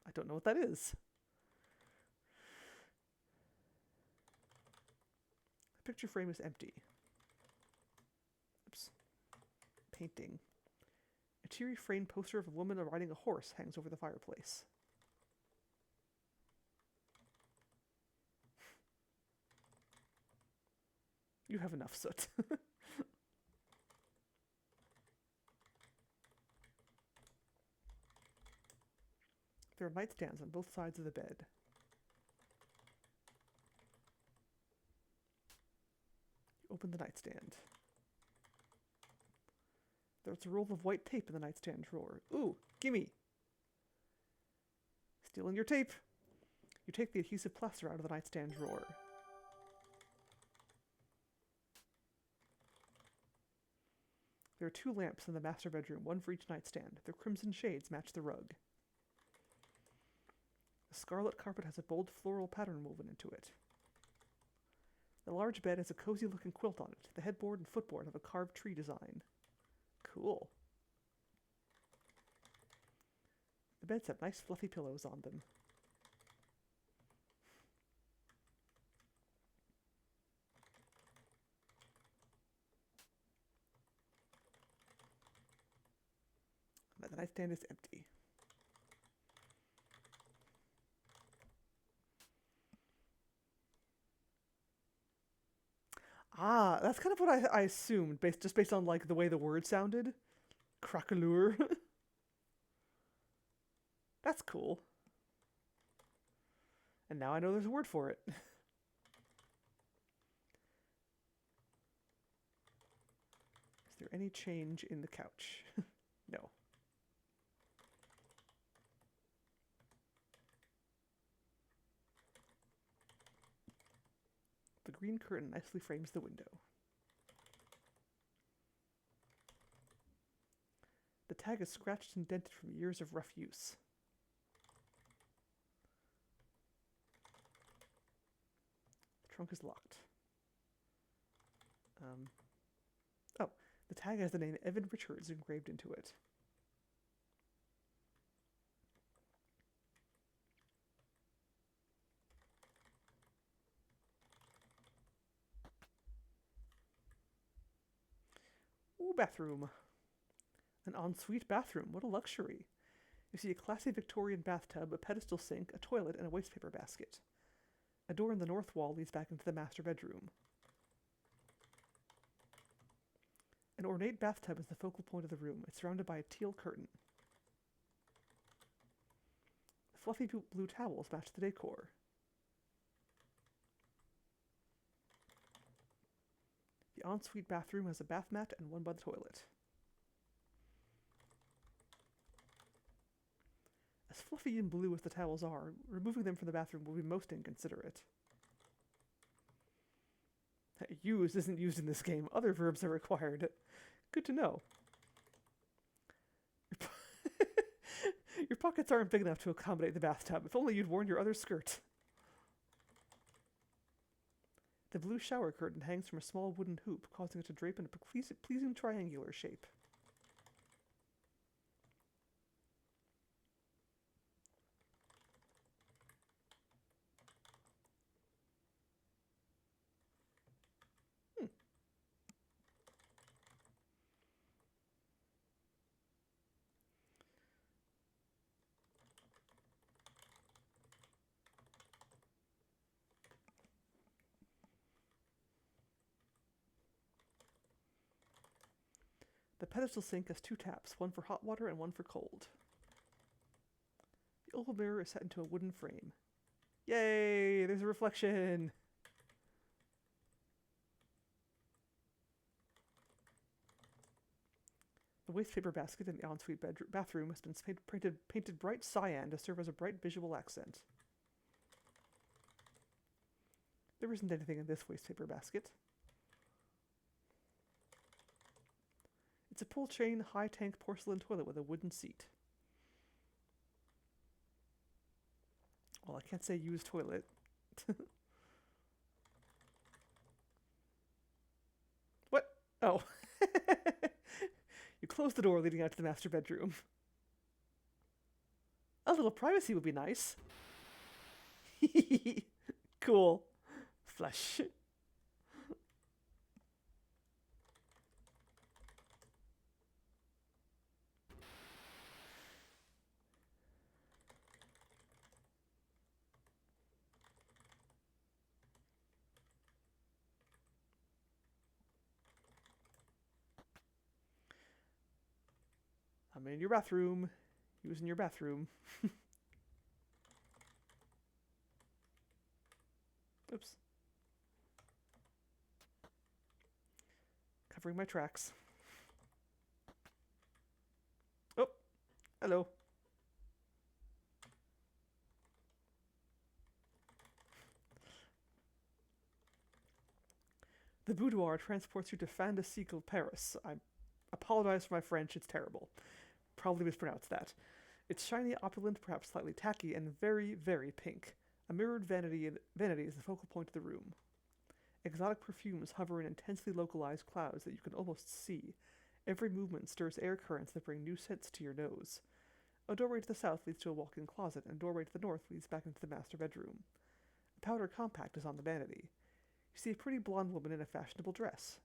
I don't know what that is. The picture frame is empty. Oops. Painting. A cheery framed poster of a woman riding a horse hangs over the fireplace. You have enough soot. There are nightstands on both sides of the bed. You open the nightstand. There's a roll of white tape in the nightstand drawer. Ooh, gimme! Stealing your tape! You take the adhesive plaster out of the nightstand drawer. There are 2 lamps in the master bedroom, 1 for each nightstand. Their crimson shades match the rug. The scarlet carpet has a bold floral pattern woven into it. The large bed has a cozy-looking quilt on it. The headboard and footboard have a carved tree design. Cool. The beds have nice fluffy pillows on them. The nightstand is empty. Ah, that's kind of what I assumed, based on like the way the word sounded. Craquelure. That's cool. And now I know there's a word for it. Is there any change in the couch? No. The green curtain nicely frames the window. The tag is scratched and dented from years of rough use. The trunk is locked. Um, oh, the tag has the name Evan Richards engraved into it. Ooh, bathroom. An ensuite bathroom. What a luxury. You see a classy Victorian bathtub, a pedestal sink, a toilet, and a wastepaper basket. A door in the north wall leads back into the master bedroom. An ornate bathtub is the focal point of the room. It's surrounded by a teal curtain. The fluffy blue towels match the decor. The ensuite bathroom has a bath mat and one by the toilet. As fluffy and blue as the towels are, removing them from the bathroom will be most inconsiderate. Used isn't used in this game. Other verbs are required. Good to know. Your pockets aren't big enough to accommodate the bathtub. If only you'd worn your other skirt. The blue shower curtain hangs from a small wooden hoop, causing it to drape in a pleasing triangular shape. The pedestal sink has two taps, one for hot water and one for cold. The oval mirror is set into a wooden frame. Yay! There's a reflection! The wastepaper basket in the ensuite bathroom has been painted bright cyan to serve as a bright visual accent. There isn't anything in this wastepaper basket. It's a pull-chain, high-tank porcelain toilet with a wooden seat. Well, I can't say used toilet. What? Oh. You close the door leading out to the master bedroom. A little privacy would be nice. Cool. Flush. I'm in your bathroom. Using your bathroom. Oops. Covering my tracks. Oh, hello. The boudoir transports you to Fin de Siècle, Paris. I apologize for my French, it's terrible. Probably mispronounced that. It's shiny, opulent, perhaps slightly tacky, and very, very pink. A mirrored vanity is the focal point of the room. Exotic perfumes hover in intensely localized clouds that you can almost see. Every movement stirs air currents that bring new scents to your nose. A doorway to the south leads to a walk-in closet, and a doorway to the north leads back into the master bedroom. A powder compact is on the vanity. You see a pretty blonde woman in a fashionable dress.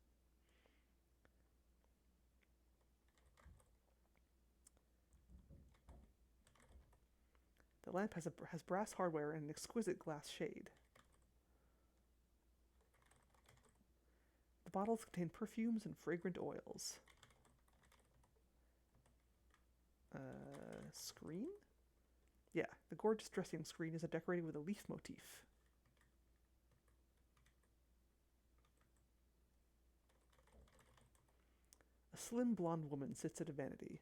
The lamp has brass hardware and an exquisite glass shade. The bottles contain perfumes and fragrant oils. Screen? Yeah, the gorgeous dressing screen is decorated with a leaf motif. A slim blonde woman sits at a vanity.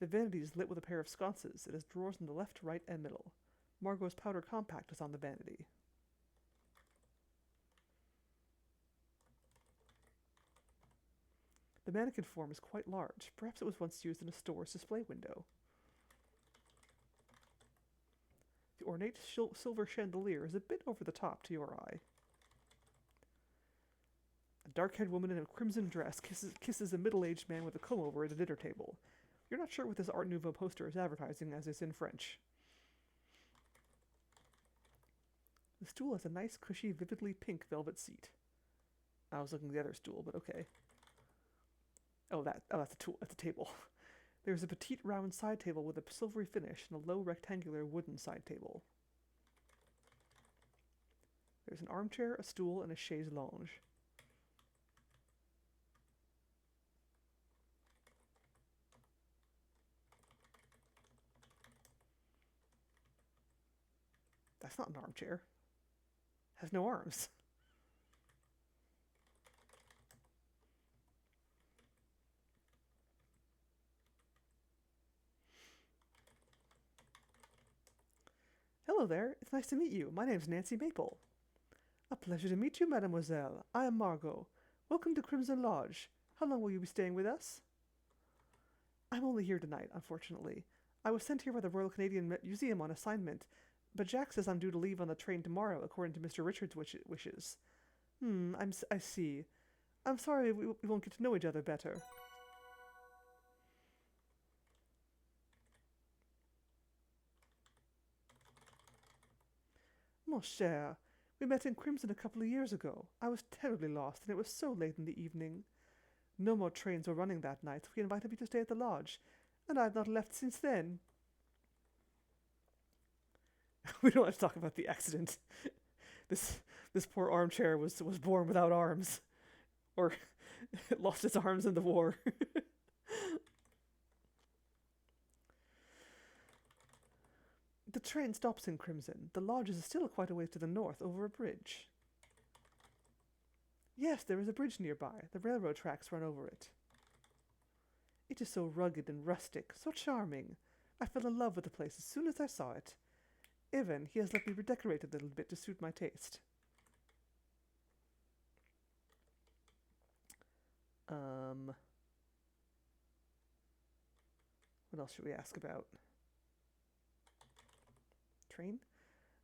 The vanity is lit with a pair of sconces. It has drawers in the left, right, and middle. Margot's powder compact is on the vanity. The mannequin form is quite large. Perhaps it was once used in a store's display window. The ornate silver chandelier is a bit over the top to your eye. A dark-haired woman in a crimson dress kisses a middle-aged man with a comb-over at a dinner table. You're not sure what this Art Nouveau poster is advertising, as it's in French. The stool has a nice, cushy, vividly pink velvet seat. I was looking at the other stool, but okay. That's a table. There's a petite round side table with a silvery finish and a low rectangular wooden side table. There's an armchair, a stool, and a chaise longue. That's not an armchair. It has no arms. Hello there. It's nice to meet you. My name's Nancy Maple. A pleasure to meet you, mademoiselle. I am Margot. Welcome to Crimson Lodge. How long will you be staying with us? I'm only here tonight, unfortunately. I was sent here by the Royal Canadian Museum on assignment, but Jack says I'm due to leave on the train tomorrow, according to Mr. Richards' wishes. I see. I'm sorry we won't get to know each other better. Mon cher, we met in Crimson a couple of years ago. I was terribly lost, and it was so late in the evening. No more trains were running that night, so he invited me to stay at the lodge, and I have not left since then. We don't have to talk about the accident. This poor armchair was born without arms, or it lost its arms in the war. The train stops in Crimson. The lodge is still quite a ways to the north, over a bridge. Yes, there is a bridge nearby. The railroad tracks run over it. It is so rugged and rustic, so charming. I fell in love with the place as soon as I saw it. Even, he has let me redecorate it a little bit to suit my taste. What else should we ask about? Train?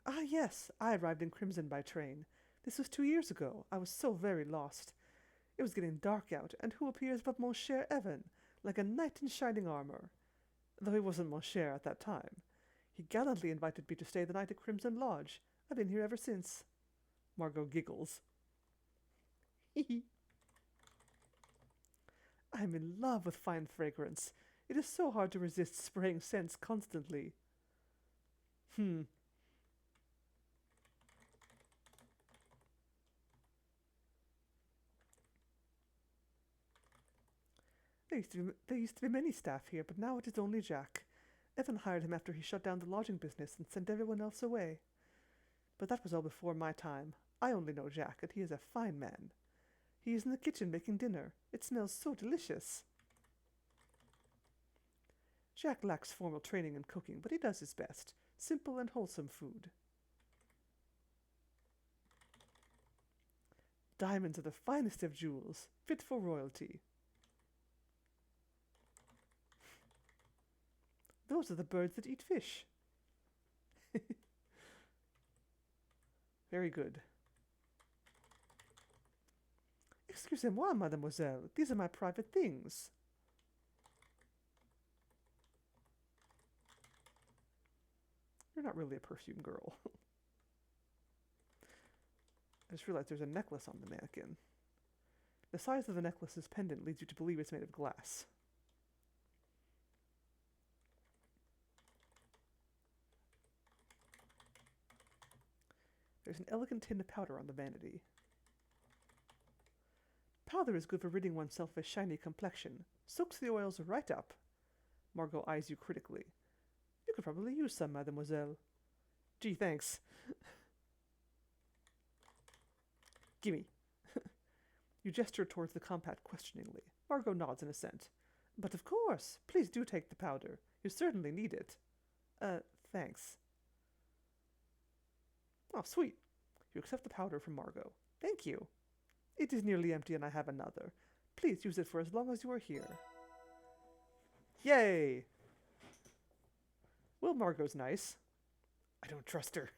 Ah, yes, I arrived in Crimson by train. This was 2 years ago. I was so very lost. It was getting dark out, and who appears but mon cher Evan, like a knight in shining armor? Though he wasn't mon cher at that time. He gallantly invited me to stay the night at Crimson Lodge. I've been here ever since. Margot giggles. I'm in love with fine fragrance. It is so hard to resist spraying scents constantly. There used to be many staff here, but now it is only Jack. Evan hired him after he shut down the lodging business and sent everyone else away. But that was all before my time. I only know Jack, and he is a fine man. He is in the kitchen making dinner. It smells so delicious. Jack lacks formal training in cooking, but he does his best. Simple and wholesome food. Diamonds are the finest of jewels, fit for royalty. Those are the birds that eat fish. Very good. Excusez-moi, mademoiselle. These are my private things. You're not really a perfume girl. I just realized there's a necklace on the mannequin. The size of the necklace's pendant leads you to believe it's made of glass. There's an elegant tin of powder on the vanity. Powder is good for ridding oneself of a shiny complexion. Soaks the oils right up. Margot eyes you critically. You could probably use some, mademoiselle. Gee, thanks. Gimme. You gesture towards the compact questioningly. Margot nods in assent. But of course, please do take the powder. You certainly need it. Thanks. Oh, sweet. You accept the powder from Margot. Thank you. It is nearly empty and I have another. Please use it for as long as you are here. Yay! Well, Margot's nice. I don't trust her.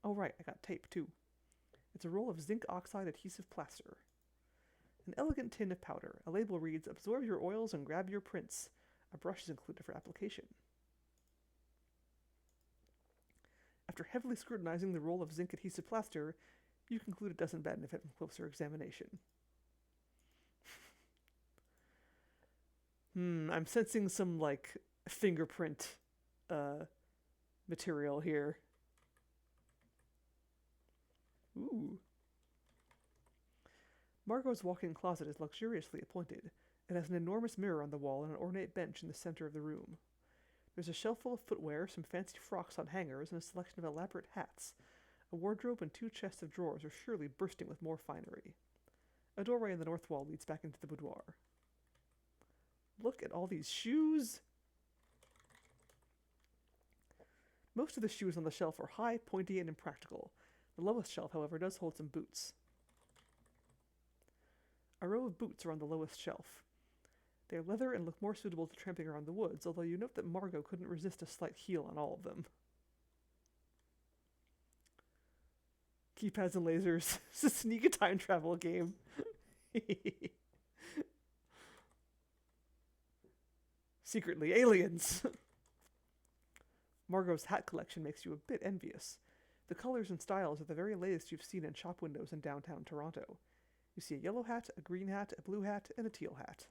Oh, right, I got tape, too. It's a roll of zinc oxide adhesive plaster. An elegant tin of powder. A label reads, "Absorb your oils and grab your prints." A brush is included for application. After heavily scrutinizing the roll of zinc adhesive plaster, you conclude it doesn't benefit from closer examination. I'm sensing some, like, fingerprint material here. Ooh. Margot's walk-in closet is luxuriously appointed. It has an enormous mirror on the wall and an ornate bench in the center of the room. There's a shelf full of footwear, some fancy frocks on hangers, and a selection of elaborate hats. A wardrobe and 2 chests of drawers are surely bursting with more finery. A doorway in the north wall leads back into the boudoir. Look at all these shoes! Most of the shoes on the shelf are high, pointy, and impractical. The lowest shelf, however, does hold some boots. A row of boots are on the lowest shelf. They are leather and look more suitable to tramping around the woods, although you note that Margot couldn't resist a slight heel on all of them. Keypads and lasers. It's a sneak time travel game. Secretly aliens. Margot's hat collection makes you a bit envious. The colors and styles are the very latest you've seen in shop windows in downtown Toronto. You see a yellow hat, a green hat, a blue hat, and a teal hat.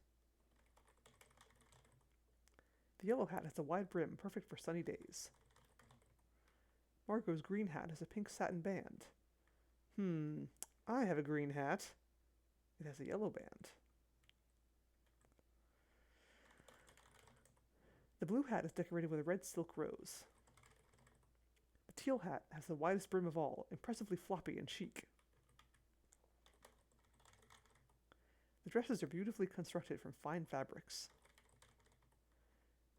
The yellow hat has a wide brim, perfect for sunny days. Margot's green hat has a pink satin band. I have a green hat. It has a yellow band. The blue hat is decorated with a red silk rose. The teal hat has the widest brim of all, impressively floppy and chic. The dresses are beautifully constructed from fine fabrics.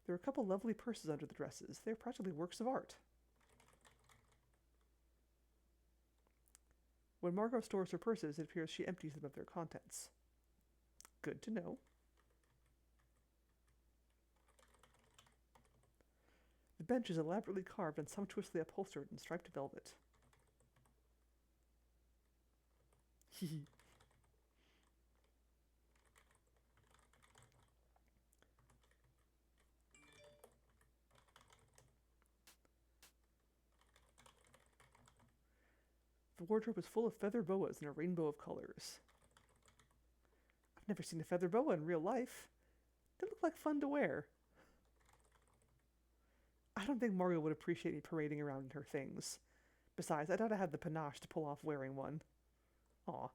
There are a couple lovely purses under the dresses. They are practically works of art. When Margot stores her purses, it appears she empties them of their contents. Good to know. The bench is elaborately carved and sumptuously upholstered in striped velvet. Hehe. The wardrobe is full of feather boas in a rainbow of colors. I've never seen a feather boa in real life. They look like fun to wear. I don't think Margot would appreciate me parading around in her things. Besides, I doubt I have the panache to pull off wearing one. Aw.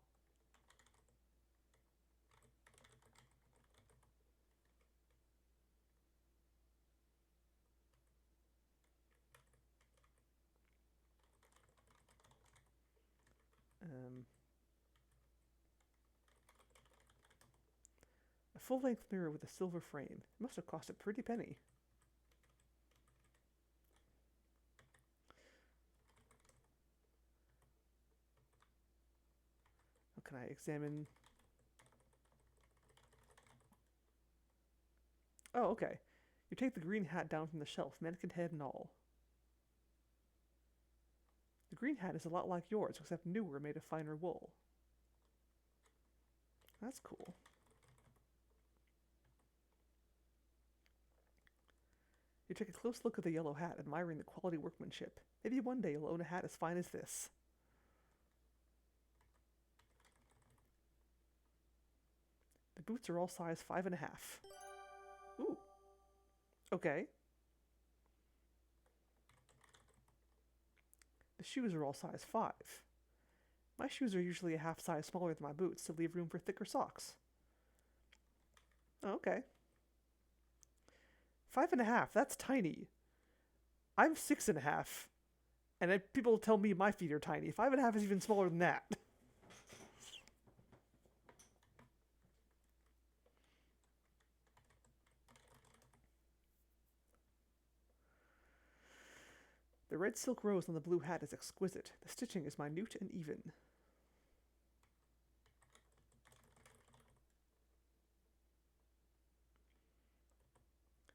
A full-length mirror with a silver frame. It must have cost a pretty penny. How can I examine? Oh, okay. You take the green hat down from the shelf, mannequin head and all. The green hat is a lot like yours, except newer, made of finer wool. That's cool. You take a close look at the yellow hat, admiring the quality workmanship. Maybe one day you'll own a hat as fine as this. The boots are all size 5.5. Ooh. Okay. The shoes are all size 5. My shoes are usually a half size smaller than my boots to leave room for thicker socks. Oh, okay. 5.5, that's tiny. I'm 6.5. And people tell me my feet are tiny. 5.5 is even smaller than that. The red silk rose on the blue hat is exquisite. The stitching is minute and even.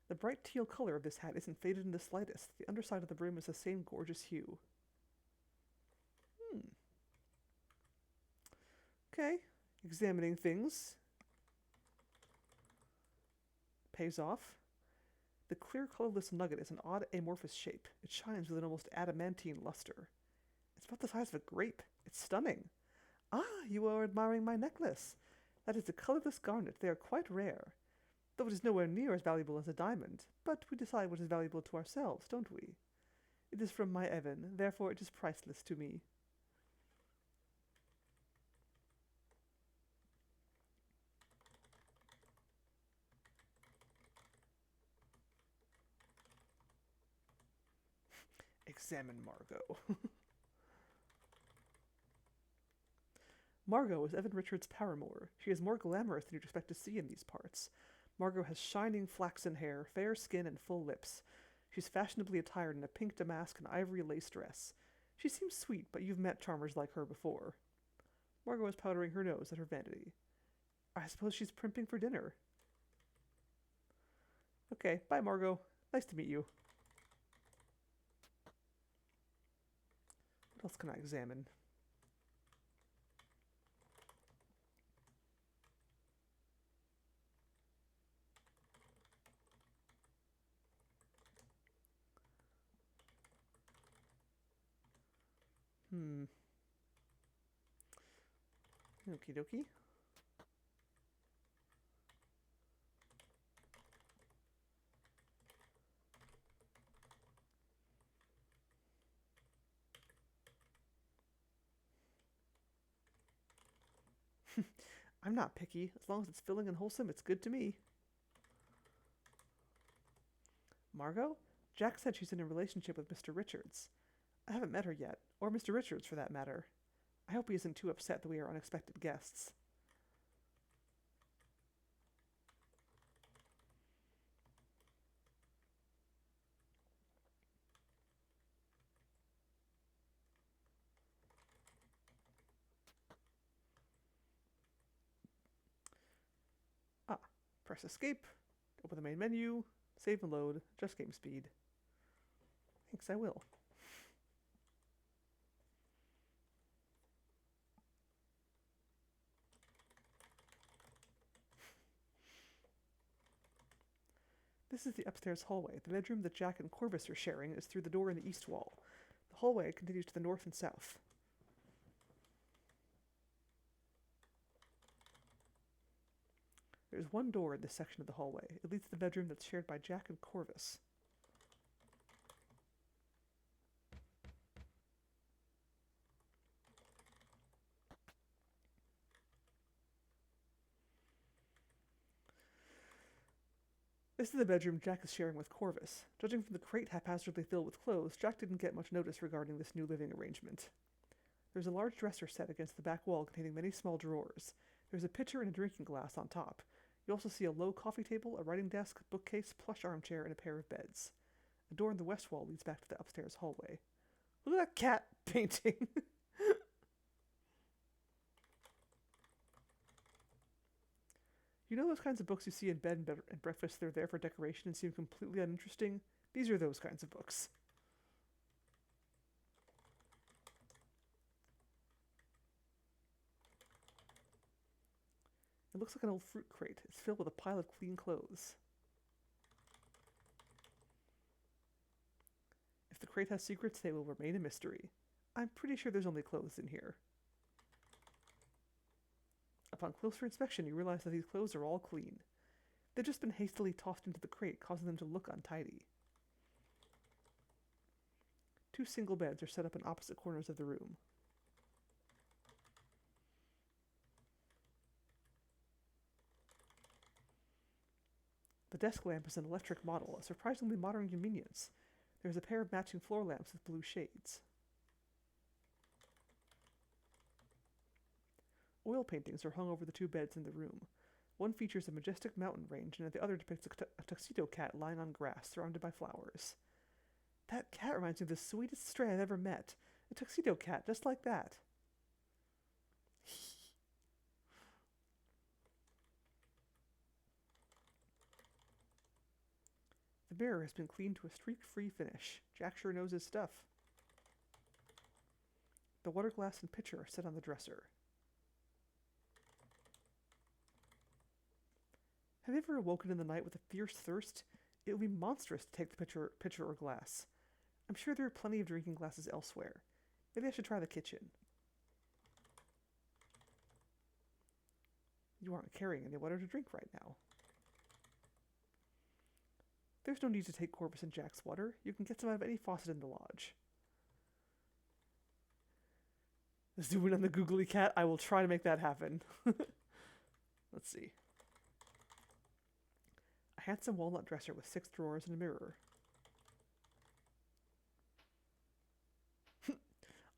The bright teal color of this hat isn't faded in the slightest. The underside of the brim is the same gorgeous hue. Okay. Examining things. Pays off. The clear, colorless nugget is an odd amorphous shape. It shines with an almost adamantine luster. It's about the size of a grape. It's stunning. Ah, you are admiring my necklace. That is a colorless garnet. They are quite rare. Though it is nowhere near as valuable as a diamond. But we decide what is valuable to ourselves, don't we? It is from my Evan, therefore it is priceless to me. Examine Margot. Margot is Evan Richards' paramour. She is more glamorous than you'd expect to see in these parts. Margot has shining flaxen hair, fair skin, and full lips. She's fashionably attired in a pink damask and ivory lace dress. She seems sweet, but you've met charmers like her before. Margot is powdering her nose at her vanity. I suppose she's primping for dinner. Okay, bye Margot. Nice to meet you. What else can I examine? Okie dokie. I'm not picky. As long as it's filling and wholesome, it's good to me. Margot? Jack said she's in a relationship with Mr. Richards. I haven't met her yet, or Mr. Richards for that matter. I hope he isn't too upset that we are unexpected guests. Ah, press escape, open the main menu, save and load, adjust game speed. Thanks, I will. This is the upstairs hallway. The bedroom that Jack and Corvus are sharing is through the door in the east wall. The hallway continues to the north and south. There's one door in this section of the hallway. It leads to the bedroom that's shared by Jack and Corvus. This is the bedroom Jack is sharing with Corvus. Judging from the crate haphazardly filled with clothes, Jack didn't get much notice regarding this new living arrangement. There's a large dresser set against the back wall containing many small drawers. There's a pitcher and a drinking glass on top. You also see a low coffee table, a writing desk, bookcase, plush armchair, and a pair of beds. A door in the west wall leads back to the upstairs hallway. Look at that cat painting! You know those kinds of books you see in bed and breakfast? They're there for decoration and seem completely uninteresting? These are those kinds of books. It looks like an old fruit crate. It's filled with a pile of clean clothes. If the crate has secrets, they will remain a mystery. I'm pretty sure there's only clothes in here. Upon closer inspection, you realize that these clothes are all clean. They've just been hastily tossed into the crate, causing them to look untidy. Two single beds are set up in opposite corners of the room. The desk lamp is an electric model, a surprisingly modern convenience. There's a pair of matching floor lamps with blue shades. Oil paintings are hung over the two beds in the room. One features a majestic mountain range, and the other depicts a tuxedo cat lying on grass, surrounded by flowers. That cat reminds me of the sweetest stray I've ever met. A tuxedo cat, just like that. The mirror has been cleaned to a streak-free finish. Jack sure knows his stuff. The water glass and pitcher are set on the dresser. Have you ever awoken in the night with a fierce thirst? It would be monstrous to take the pitcher or glass. I'm sure there are plenty of drinking glasses elsewhere. Maybe I should try the kitchen. You aren't carrying any water to drink right now. There's no need to take Corvus and Jack's water. You can get some out of any faucet in the lodge. Zoom in on the googly cat. I will try to make that happen. Let's see. A handsome walnut dresser with 6 drawers and a mirror.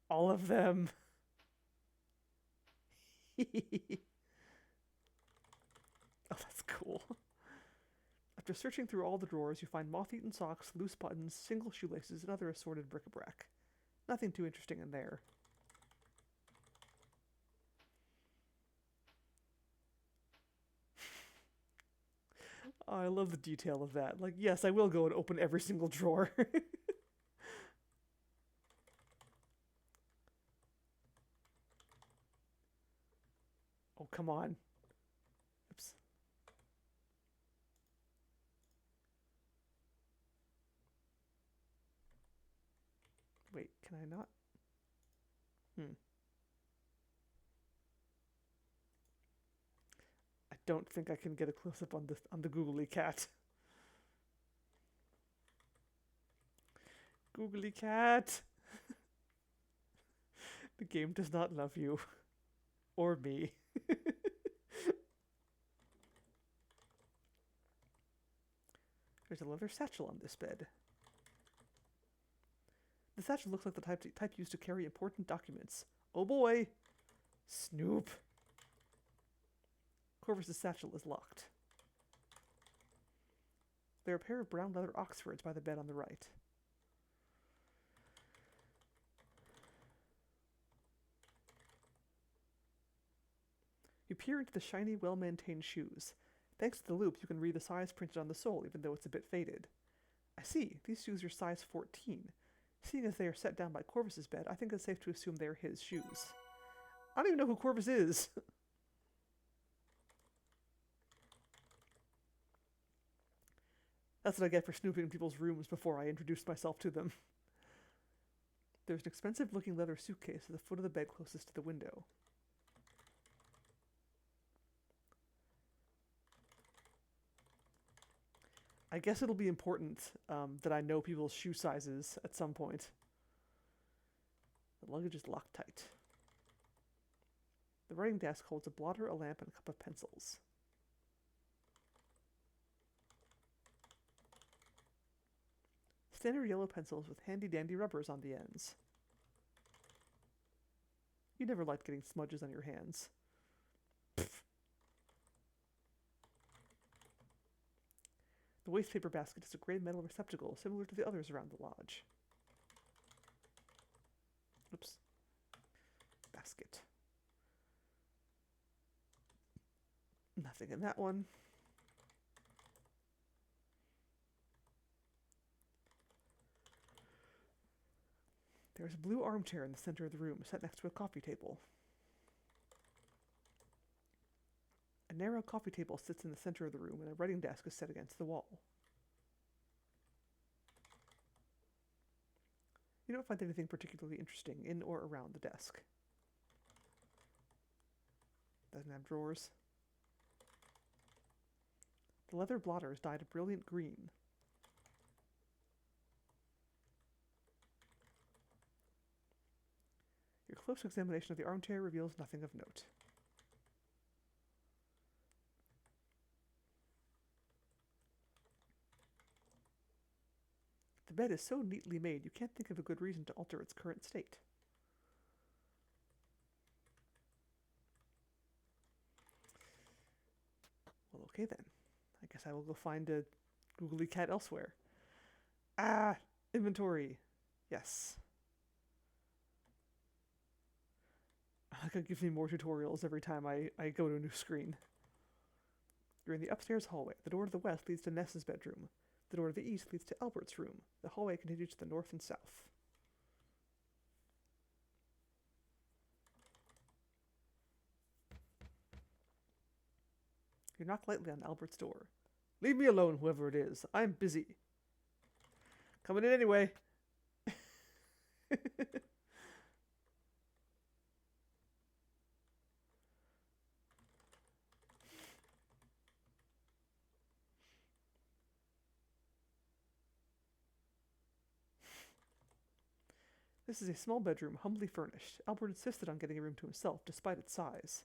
All of them. Oh, that's cool. After searching through all the drawers, you find moth-eaten socks, loose buttons, single shoelaces, and other assorted bric-a-brac. Nothing too interesting in there. Oh, I love the detail of that. Like, yes, I will go and open every single drawer. Oh, come on. Oops. Wait, can I not? I don't think I can get a close-up on the googly cat. Googly cat! The game does not love you. Or me. There's a leather satchel on this bed. The satchel looks like the type used to carry important documents. Oh boy! Snoop! Corvus's satchel is locked. There are a pair of brown leather Oxfords by the bed on the right. You peer into the shiny, well-maintained shoes. Thanks to the loop, you can read the size printed on the sole, even though it's a bit faded. I see. These shoes are size 14. Seeing as they are set down by Corvus's bed, I think it's safe to assume they are his shoes. I don't even know who Corvus is. That's what I get for snooping in people's rooms before I introduced myself to them. There's an expensive-looking leather suitcase at the foot of the bed closest to the window. I guess it'll be important that I know people's shoe sizes at some point. The luggage is locked tight. The writing desk holds a blotter, a lamp, and a cup of pencils. Standard yellow pencils with handy-dandy rubbers on the ends. You never liked getting smudges on your hands. Pfft. The waste paper basket is a gray metal receptacle similar to the others around the lodge. Oops. Basket. Nothing in that one. There's a blue armchair in the center of the room, set next to a coffee table. A narrow coffee table sits in the center of the room, and a writing desk is set against the wall. You don't find anything particularly interesting in or around the desk. Doesn't have drawers. The leather blotter is dyed a brilliant green. Your close examination of the armchair reveals nothing of note. The bed is so neatly made, you can't think of a good reason to alter its current state. Well, okay then. I guess I will go find a googly cat elsewhere. Ah! Inventory! Yes. I like it gives me more tutorials every time I go to a new screen. You're in the upstairs hallway. The door to the west leads to Ness's bedroom. The door to the east leads to Albert's room. The hallway continues to the north and south. You knock lightly on Albert's door. Leave me alone, whoever it is. I'm busy. Coming in anyway. This is a small bedroom, humbly furnished. Albert insisted on getting a room to himself, despite its size.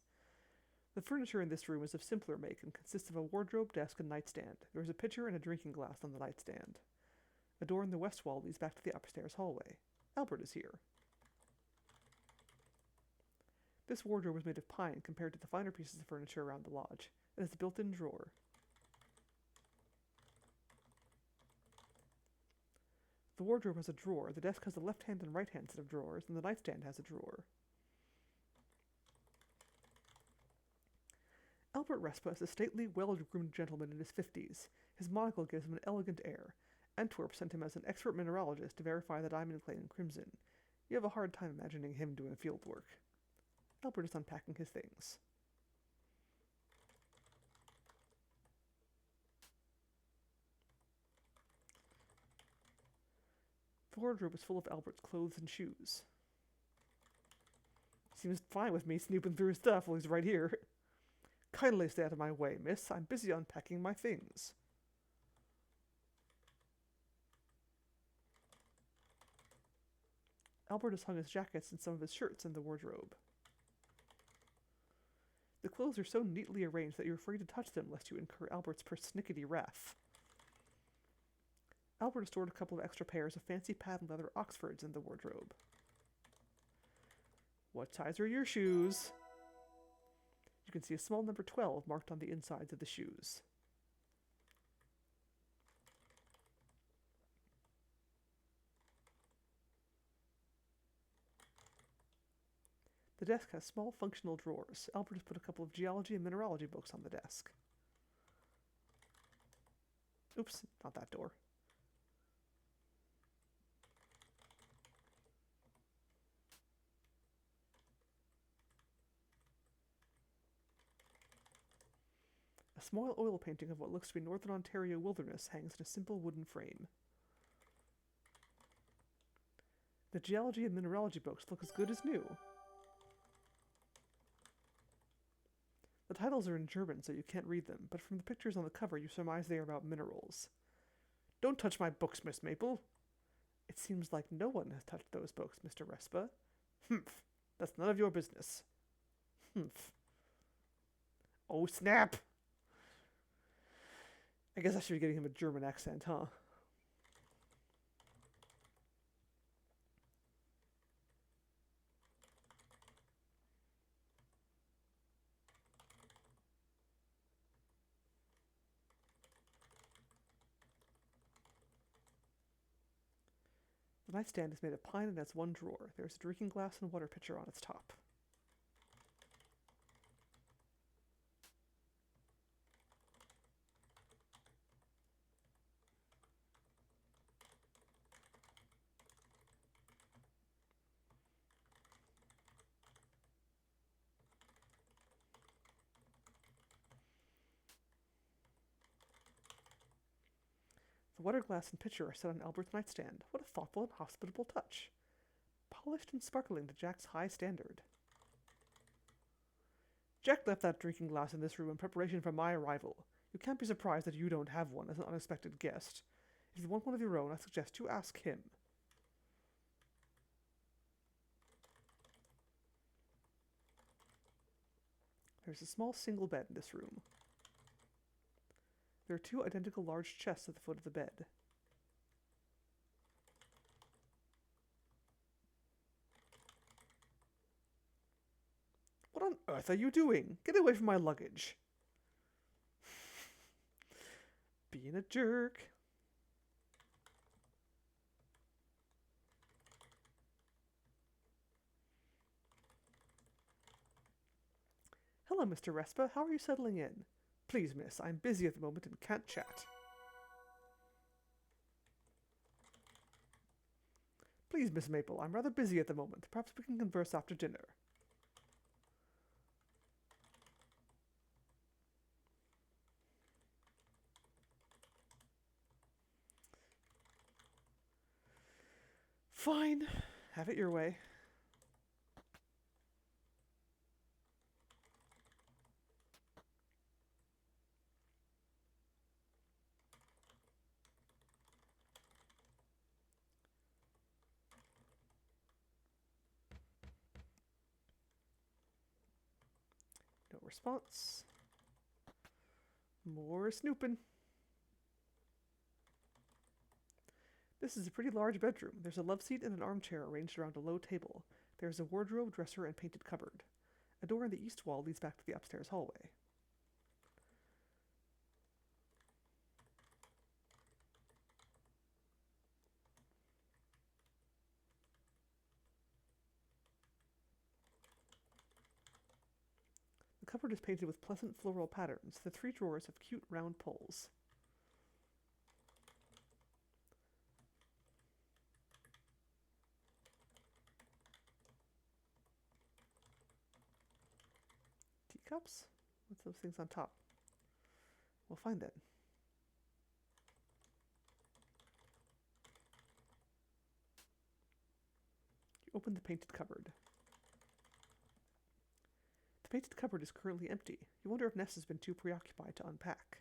The furniture in this room is of simpler make and consists of a wardrobe, desk, and nightstand. There is a pitcher and a drinking glass on the nightstand. A door in the west wall leads back to the upstairs hallway. Albert is here. This wardrobe is made of pine compared to the finer pieces of furniture around the lodge. It has a built-in drawer. The wardrobe has a drawer, the desk has a left-hand and right-hand set of drawers, and the nightstand has a drawer. Albert Respa is a stately, well-groomed gentleman in his 50s. His monocle gives him an elegant air. Antwerp sent him as an expert mineralogist to verify the diamond clay in crimson. You have a hard time imagining him doing field work. Albert is unpacking his things. The wardrobe is full of Albert's clothes and shoes. Seems fine with me snooping through his stuff while he's right here. Kindly stay out of my way, miss. I'm busy unpacking my things. Albert has hung his jackets and some of his shirts in the wardrobe. The clothes are so neatly arranged that you're afraid to touch them lest you incur Albert's persnickety wrath. Albert has stored a couple of extra pairs of fancy patent leather Oxfords in the wardrobe. What size are your shoes? You can see a small number 12 marked on the insides of the shoes. The desk has small functional drawers. Albert has put a couple of geology and mineralogy books on the desk. Oops, not that door. A small oil painting of what looks to be Northern Ontario wilderness hangs in a simple wooden frame. The geology and mineralogy books look as good as new. The titles are in German, so you can't read them, but from the pictures on the cover you surmise they are about minerals. Don't touch my books, Miss Maple. It seems like no one has touched those books, Mr. Respa. Humph. That's none of your business. Humph. Oh, snap! I guess I should be getting him a German accent, huh? The nightstand is made of pine and has one drawer. There is a drinking glass and water pitcher on its top. The water glass and pitcher are set on Albert's nightstand. What a thoughtful and hospitable touch. Polished and sparkling to Jack's high standard. Jack left that drinking glass in this room in preparation for my arrival. You can't be surprised that you don't have one as an unexpected guest. If you want one of your own, I suggest you ask him. There's a small single bed in this room. There are two identical large chests at the foot of the bed. What on earth are you doing? Get away from my luggage. Being a jerk. Hello, Mr. Respa. How are you settling in? Please, miss, I'm busy at the moment and can't chat. Please, Miss Maple, I'm rather busy at the moment. Perhaps we can converse after dinner. Fine. Have it your way. No response. More snooping. This is a pretty large bedroom. There's a love seat and an armchair arranged around a low table. There's a wardrobe, dresser, and painted cupboard. A door in the east wall leads back to the upstairs hallway. The cupboard is painted with pleasant floral patterns. The 3 drawers have cute round pulls. Teacups? What's those things on top? We'll find it. You open the painted cupboard. The painted cupboard is currently empty. You wonder if Ness has been too preoccupied to unpack.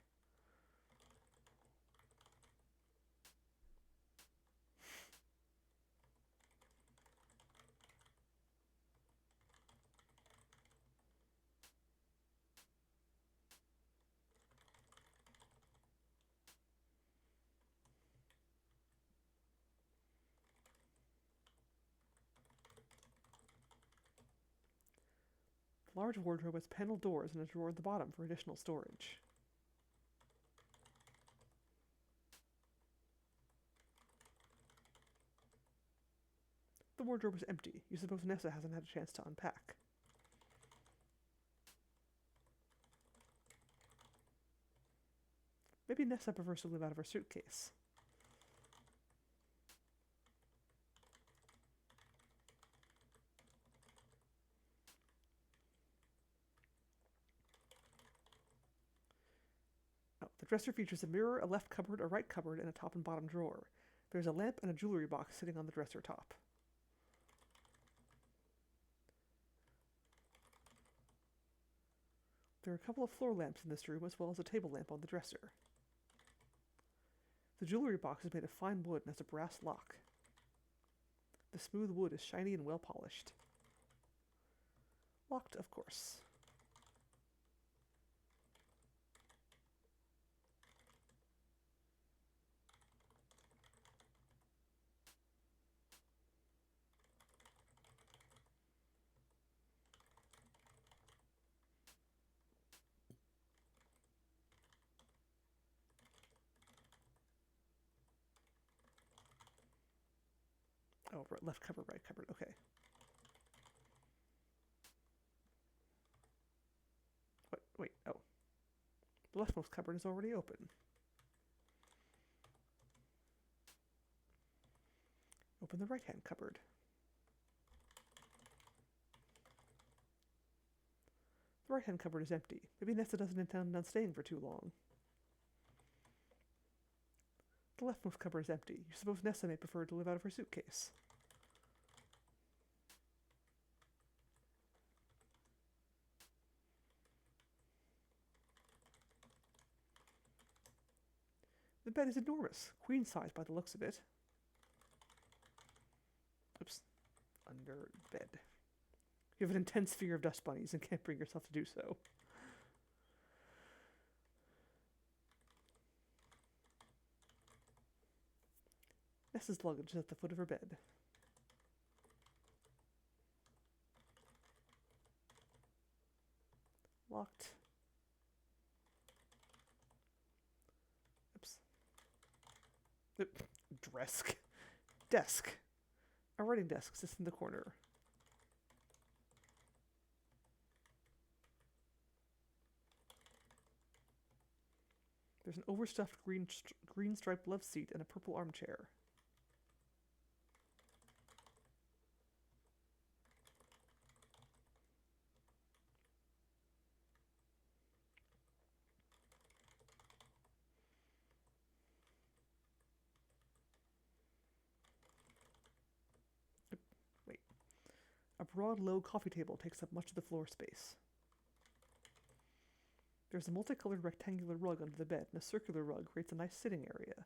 The large wardrobe has paneled doors and a drawer at the bottom for additional storage. The wardrobe is empty. You suppose Nessa hasn't had a chance to unpack. Maybe Nessa prefers to live out of her suitcase. Oh, the dresser features a mirror, a left cupboard, a right cupboard, and a top and bottom drawer. There's a lamp and a jewelry box sitting on the dresser top. There are a couple of floor lamps in this room, as well as a table lamp on the dresser. The jewelry box is made of fine wood and has a brass lock. The smooth wood is shiny and well polished. Locked, of course. Oh, left cupboard, right cupboard, okay. What? Wait, oh. The leftmost cupboard is already open. Open the right-hand cupboard. The right-hand cupboard is empty. Maybe Nessa doesn't intend on staying for too long. The leftmost cupboard is empty. You suppose Nessa may prefer to live out of her suitcase. The bed is enormous, queen size by the looks of it. Oops. Under bed. You have an intense fear of dust bunnies and can't bring yourself to do so. Nessa's luggage is at the foot of her bed. Locked. Oops. Desk. Desk. A writing desk sits in the corner. There's an overstuffed green striped love seat and a purple armchair. A broad, low coffee table takes up much of the floor space. There's a multicolored rectangular rug under the bed, and a circular rug creates a nice sitting area.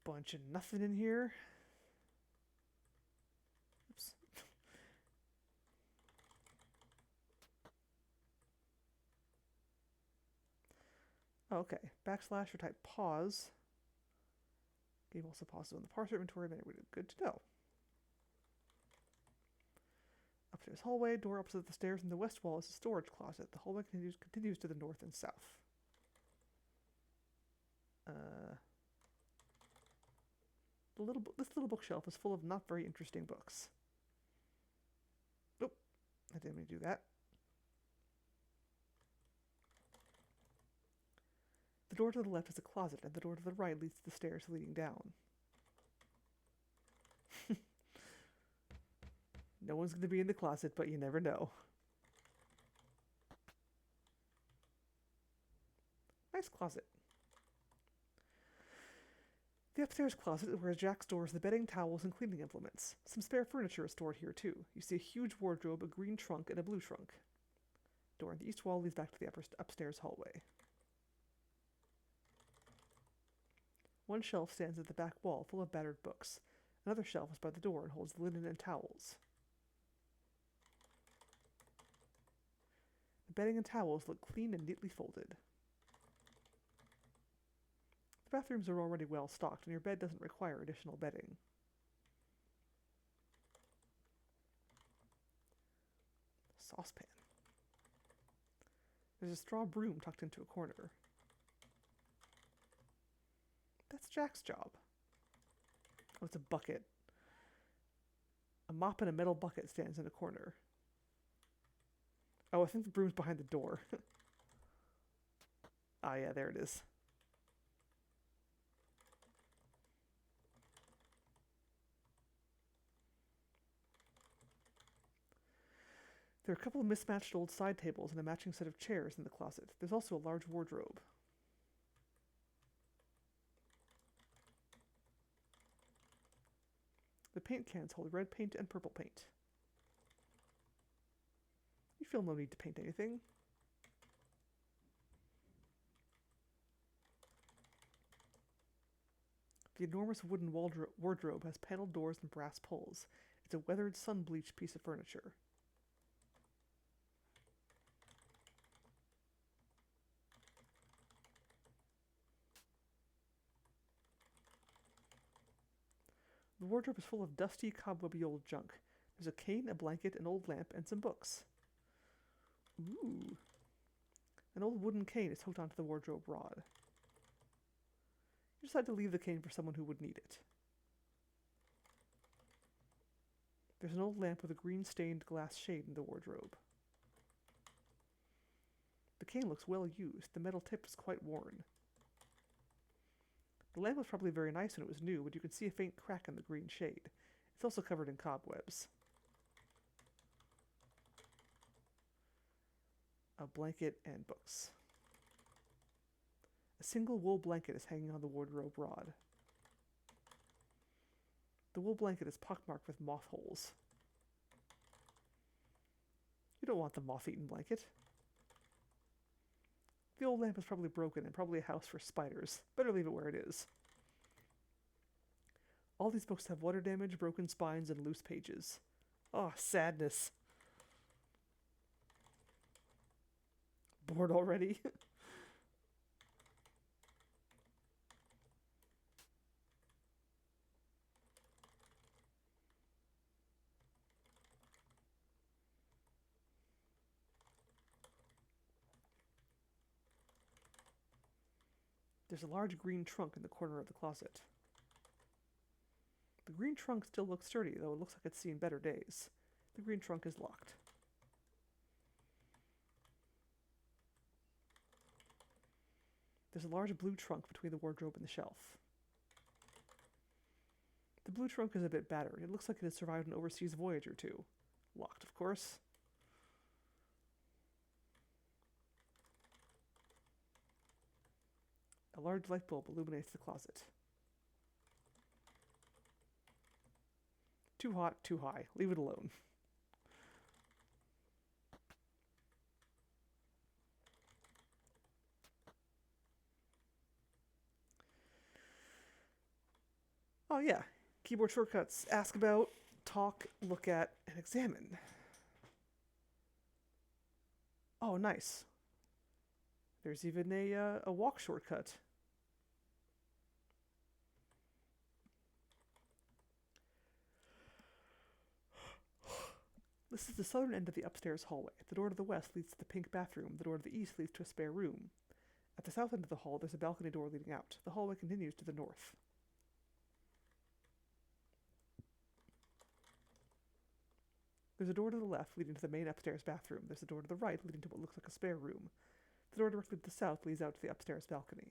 Bunch of nothing in here. Oops. Okay, backslash or type pause. Game also pauses on the parser inventory. Good to know. Upstairs hallway, door opposite the stairs in the west wall is a storage closet. The hallway continues to the north and south. This little bookshelf is full of not very interesting books. Nope, I didn't mean to do that. The door to the left is a closet, and the door to the right leads to the stairs leading down. No one's going to be in the closet, but you never know. Nice closet. The upstairs closet is where Jack stores the bedding, towels, and cleaning implements. Some spare furniture is stored here, too. You see a huge wardrobe, a green trunk, and a blue trunk. Door on the east wall leads back to the upstairs hallway. One shelf stands at the back wall, full of battered books. Another shelf is by the door and holds linen and towels. The bedding and towels look clean and neatly folded. The bathrooms are already well stocked, and your bed doesn't require additional bedding. Saucepan. There's a straw broom tucked into a corner. That's Jack's job. Oh, it's a bucket. A mop and a metal bucket stands in a corner. Oh, I think the broom's behind the door. Ah, yeah, there it is. There are a couple of mismatched old side tables and a matching set of chairs in the closet. There's also a large wardrobe. The paint cans hold red paint and purple paint. You feel no need to paint anything. The enormous wooden wardrobe has paneled doors and brass pulls. It's a weathered, sun-bleached piece of furniture. The wardrobe is full of dusty, cobwebby old junk. There's a cane, a blanket, an old lamp, and some books. Ooh. An old wooden cane is hooked onto the wardrobe rod. You decide to leave the cane for someone who would need it. There's an old lamp with a green-stained glass shade in the wardrobe. The cane looks well used. The metal tip is quite worn. The lamp was probably very nice when it was new, but you can see a faint crack in the green shade. It's also covered in cobwebs. A blanket and books. A single wool blanket is hanging on the wardrobe rod. The wool blanket is pockmarked with moth holes. You don't want the moth-eaten blanket. The old lamp is probably broken and probably a house for spiders. Better leave it where it is. All these books have water damage, broken spines, and loose pages. Oh, sadness. Bored already? There's a large green trunk in the corner of the closet. The green trunk still looks sturdy, though it looks like it's seen better days. The green trunk is locked. There's a large blue trunk between the wardrobe and the shelf. The The blue trunk is a bit battered. It looks like it has survived an overseas voyage or two. Locked, of course. A large light bulb illuminates the closet. Too hot, too high. Leave it alone. Oh yeah, keyboard shortcuts. Ask about, talk, look at, and examine. Oh, nice. There's even a walk shortcut. This is the southern end of the upstairs hallway. The door to the west leads to the pink bathroom. The door to the east leads to a spare room. At the south end of the hall, there's a balcony door leading out. The hallway continues to the north. There's a door to the left leading to the main upstairs bathroom. There's a door to the right leading to what looks like a spare room. The door directly to the south leads out to the upstairs balcony.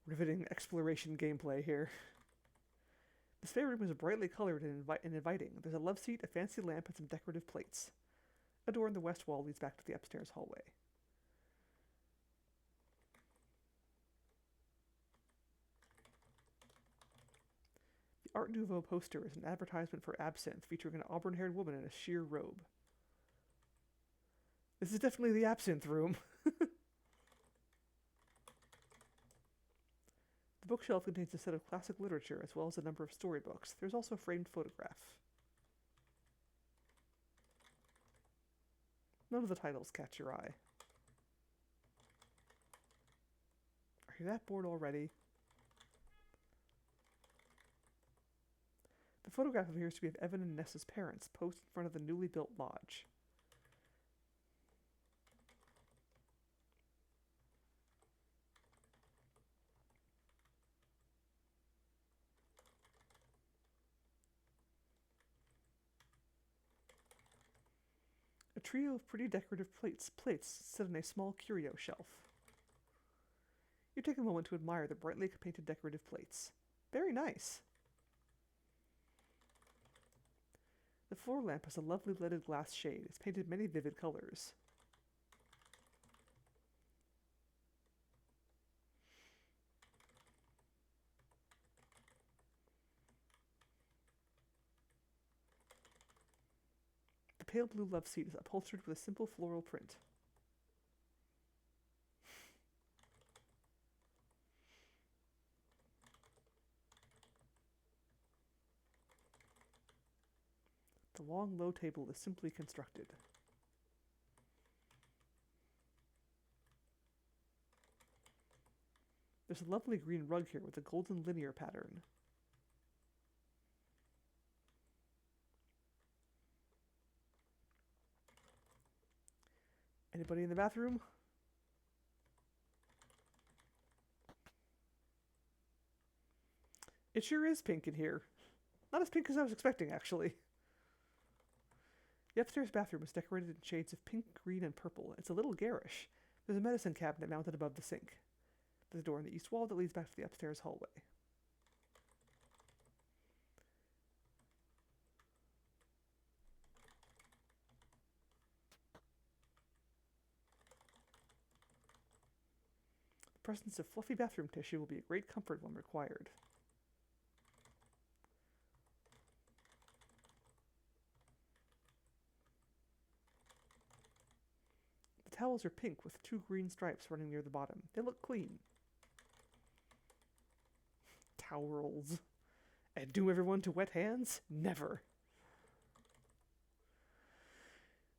Riveting exploration gameplay here. The spare room is brightly colored and inviting. There's a love seat, a fancy lamp, and some decorative plates. A door in the west wall leads back to the upstairs hallway. The Art Nouveau poster is an advertisement for absinthe featuring an auburn-haired woman in a sheer robe. This is definitely the absinthe room. The bookshelf contains a set of classic literature as well as a number of storybooks. There's also a framed photograph. None of the titles catch your eye. Are you that bored already? The photograph appears to be of Evan and Nessa's parents, posed in front of the newly built lodge. A trio of pretty decorative plates sit on a small curio shelf. You take a moment to admire the brightly painted decorative plates. Very nice. The floor lamp has a lovely leaded glass shade. It's painted many vivid colors. The pale blue love seat is upholstered with a simple floral print. The long, low table is simply constructed. There's a lovely green rug here with a golden linear pattern. Anybody in the bathroom? It sure is pink in here. Not as pink as I was expecting, actually. The upstairs bathroom is decorated in shades of pink, green, and purple. It's a little garish. There's a medicine cabinet mounted above the sink. There's a door in the east wall that leads back to the upstairs hallway. The presence of fluffy bathroom tissue will be a great comfort when required. The towels are pink with 2 green stripes running near the bottom. They look clean. Towels. And doom everyone to wet hands? Never.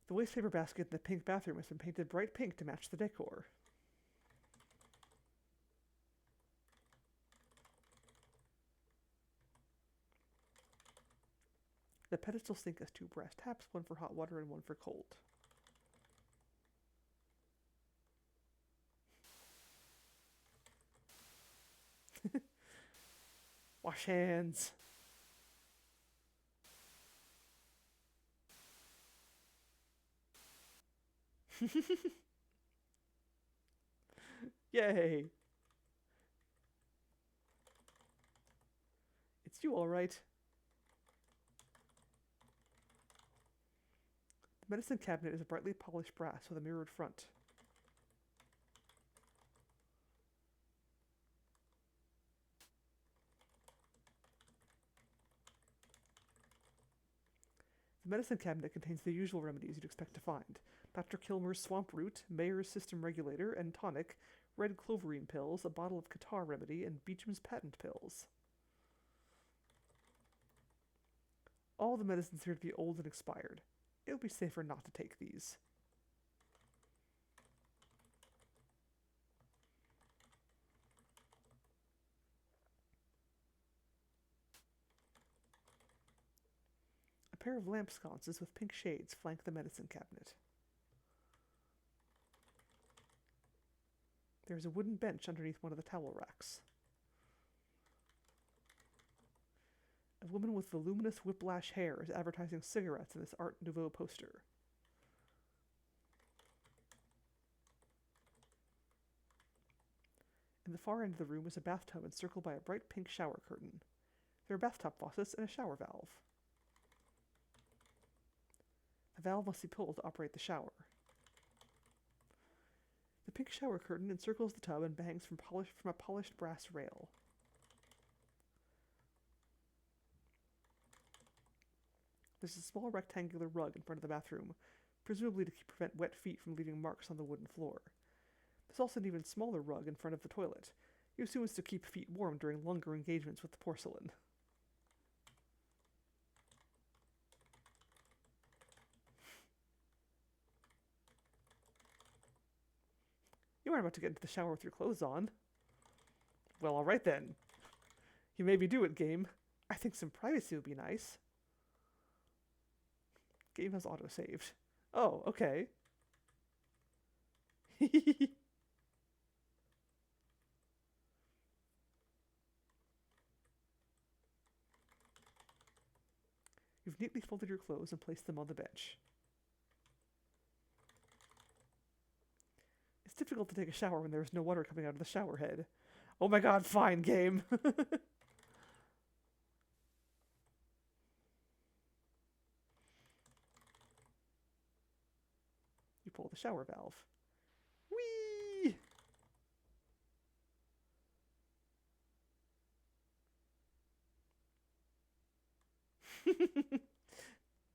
The waste paper basket in the pink bathroom has been painted bright pink to match the decor. The pedestal sink has 2 brass taps, one for hot water and one for cold. Wash hands. Yay! It's you, all right. The medicine cabinet is a brightly polished brass with a mirrored front. The medicine cabinet contains the usual remedies you'd expect to find. Dr. Kilmer's swamp root, Mayer's system regulator and tonic, red cloverine pills, a bottle of catarrh remedy, and Beecham's patent pills. All the medicines appear to be old and expired. It would be safer not to take these. A pair of lamp sconces with pink shades flank the medicine cabinet. There is a wooden bench underneath one of the towel racks. A woman with voluminous whiplash hair is advertising cigarettes in this Art Nouveau poster. In the far end of the room is a bathtub encircled by a bright pink shower curtain. There are bathtub faucets and a shower valve. The valve must be pulled to operate the shower. The pink shower curtain encircles the tub and bangs from a polished brass rail. There's a small rectangular rug in front of the bathroom, presumably to prevent wet feet from leaving marks on the wooden floor. There's also an even smaller rug in front of the toilet. You assume it's to keep feet warm during longer engagements with the porcelain. You aren't about to get into the shower with your clothes on. Well, alright then. You made me do it, game. I think some privacy would be nice. Game has auto-saved. Oh, okay. You've neatly folded your clothes and placed them on the bench. It's difficult to take a shower when there is no water coming out of the shower head. Oh my god, fine, game. You pull the shower valve. Whee!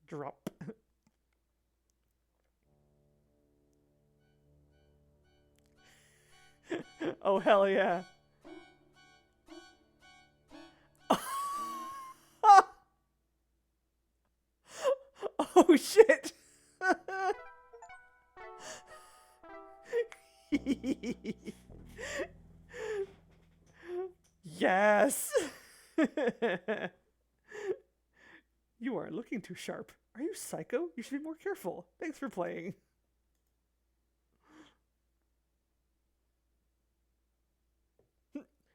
Drop. Oh, hell yeah. Oh, shit. Yes. You aren't looking too sharp. Are you psycho? You should be more careful. Thanks for playing.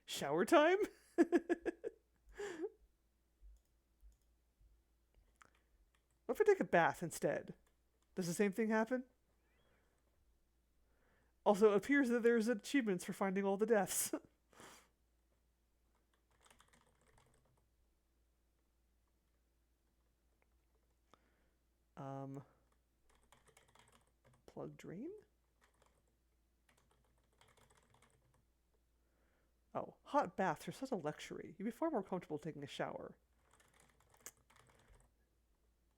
Shower time? What if I take a bath instead? Does the same thing happen? Also, it appears that there's achievements for finding all the deaths. Plug drain? Oh, hot baths are such a luxury. You'd be far more comfortable taking a shower.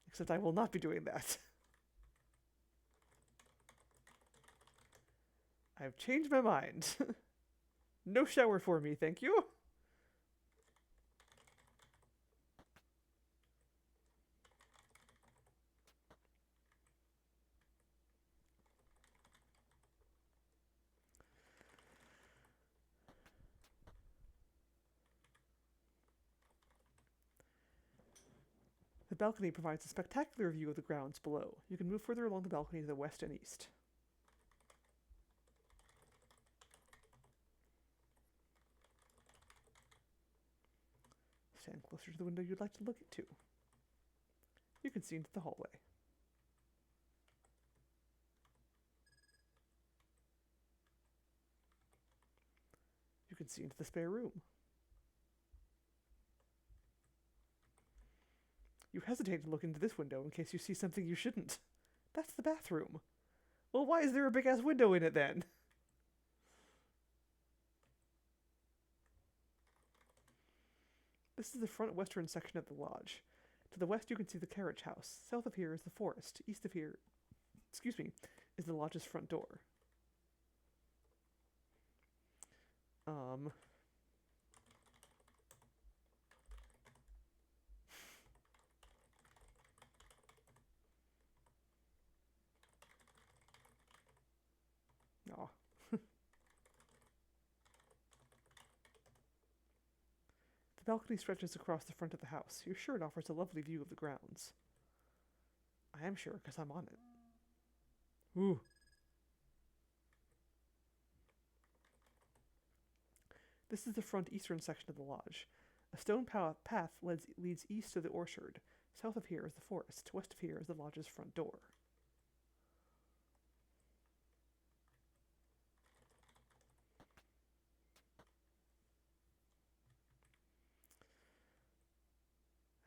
Except I will not be doing that. I've changed my mind. No shower for me, thank you. The balcony provides a spectacular view of the grounds below. You can move further along the balcony to the west and east. Stand closer to the window you'd like to look into. You can see into the hallway. You can see into the spare room. You hesitate to look into this window in case you see something you shouldn't. That's the bathroom. Well, why is there a big-ass window in it, then? This is the front western section of the lodge. To the west, you can see the carriage house. South of here is the forest. East of here, is the lodge's front door. Aw. The balcony stretches across the front of the house. You're sure it offers a lovely view of the grounds. I am sure, because I'm on it. Ooh. This is the front eastern section of the lodge. A stone path leads east to the orchard. South of here is the forest. West of here is the lodge's front door.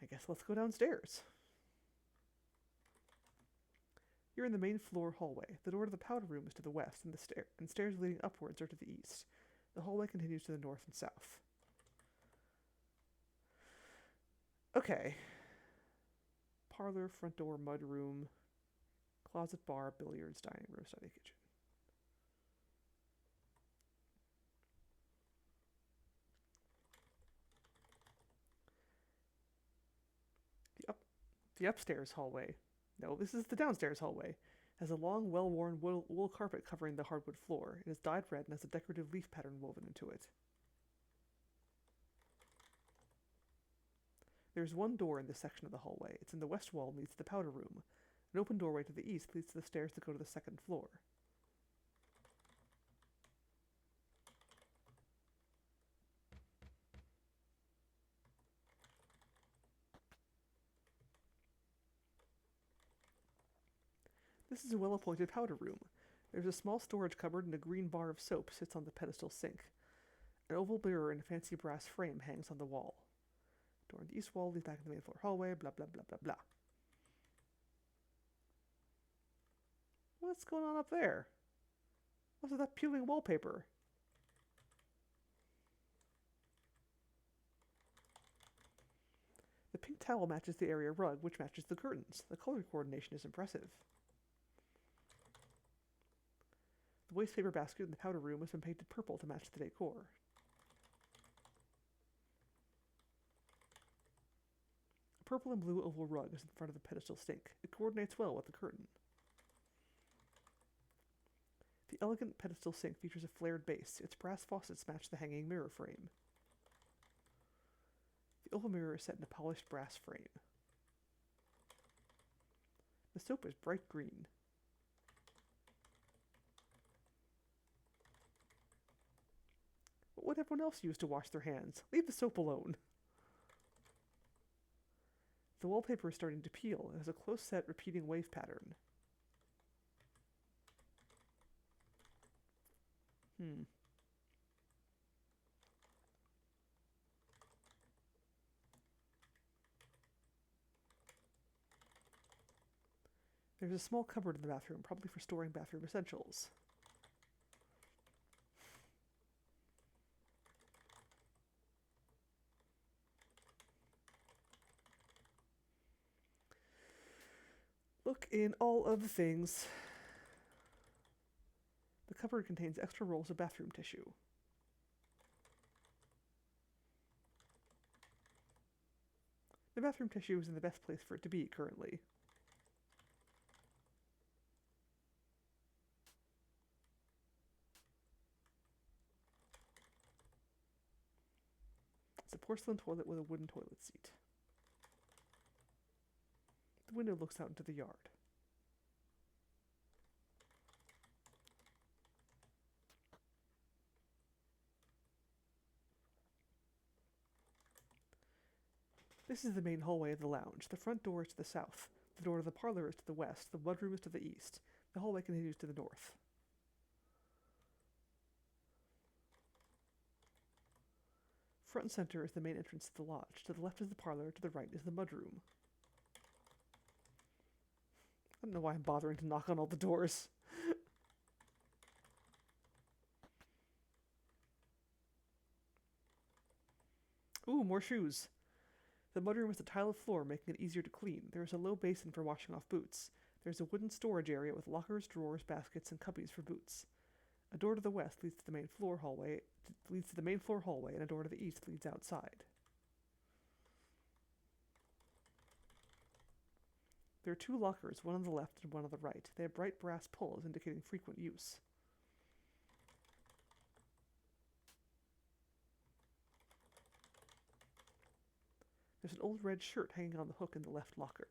I guess let's go downstairs. You're in the main floor hallway. The door to the powder room is to the west, and stairs leading upwards are to the east. The hallway continues to the north and south. Okay. Parlor, front door, mud room, closet, bar, billiards, dining room, study, kitchen. The upstairs hallway. No, this is the downstairs hallway. Has a long, well-worn wool carpet covering the hardwood floor. It is dyed red and has a decorative leaf pattern woven into it. There is one door in this section of the hallway. It's in the west wall and leads to the powder room. An open doorway to the east leads to the stairs that go to the second floor. This is a well-appointed powder room. There's a small storage cupboard and a green bar of soap sits on the pedestal sink. An oval mirror in a fancy brass frame hangs on the wall. Door on the east wall leads back to the main floor hallway, blah blah blah blah blah. What's going on up there? What's with that peeling wallpaper? The pink towel matches the area rug, which matches the curtains. The color coordination is impressive. The waste paper basket in the powder room has been painted purple to match the decor. A purple and blue oval rug is in front of the pedestal sink. It coordinates well with the curtain. The elegant pedestal sink features a flared base. Its brass faucets match the hanging mirror frame. The oval mirror is set in a polished brass frame. The soap is bright green. What would everyone else use to wash their hands? Leave the soap alone. The wallpaper is starting to peel. It has a close-set repeating wave pattern. There's a small cupboard in the bathroom, probably for storing bathroom essentials. Look in all of the things. The cupboard contains extra rolls of bathroom tissue. The bathroom tissue is in the best place for it to be currently. It's a porcelain toilet with a wooden toilet seat. The window looks out into the yard. This is the main hallway of the lounge. The front door is to the south. The door to the parlor is to the west. The mudroom is to the east. The hallway continues to the north. Front and center is the main entrance to the lodge. To the left is the parlor, to the right is the mudroom. I don't know why I'm bothering to knock on all the doors. Ooh, more shoes. The mudroom has a tiled floor, making it easier to clean. There is a low basin for washing off boots. There is a wooden storage area with lockers, drawers, baskets, and cubbies for boots. A door to the west leads to the main floor hallway, and a door to the east leads outside. There are 2 lockers, one on the left and one on the right. They have bright brass pulls indicating frequent use. There's an old red shirt hanging on the hook in the left locker.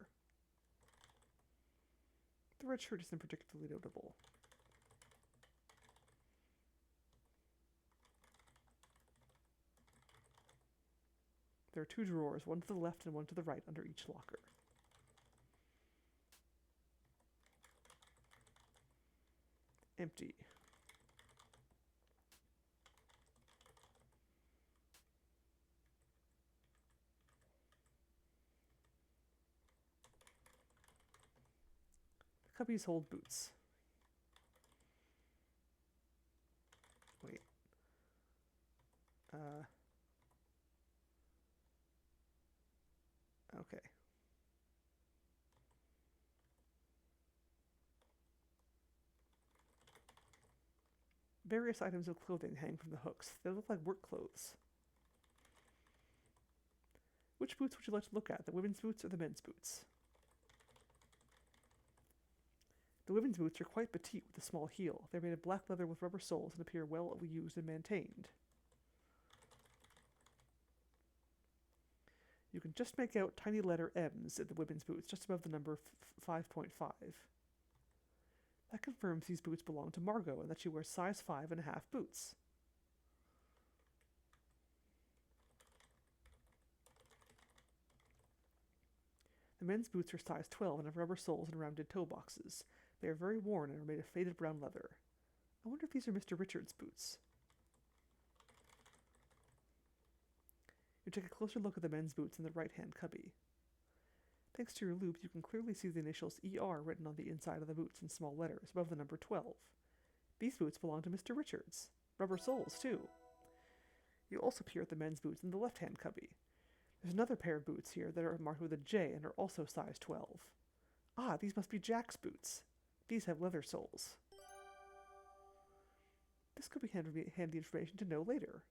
The red shirt isn't particularly notable. There are 2 drawers, one to the left and one to the right under each locker. Empty. The cubbies hold boots. Wait. Okay. Various items of clothing hang from the hooks. They look like work clothes. Which boots would you like to look at, the women's boots or the men's boots? The women's boots are quite petite with a small heel. They're made of black leather with rubber soles and appear well used and maintained. You can just make out tiny letter M's in the women's boots, just above the number 5.5. That confirms these boots belong to Margot and that she wears size 5.5 boots. The men's boots are size 12 and have rubber soles and rounded toe boxes. They are very worn and are made of faded brown leather. I wonder if these are Mr. Richards' boots. You take a closer look at the men's boots in the right-hand cubby. Thanks to your loupe, you can clearly see the initials ER written on the inside of the boots in small letters above the number 12. These boots belong to Mr. Richards. Rubber soles, too. You also peer at the men's boots in the left-hand cubby. There's another pair of boots here that are marked with a J and are also size 12. Ah, these must be Jack's boots. These have leather soles. This could be handy information to know later.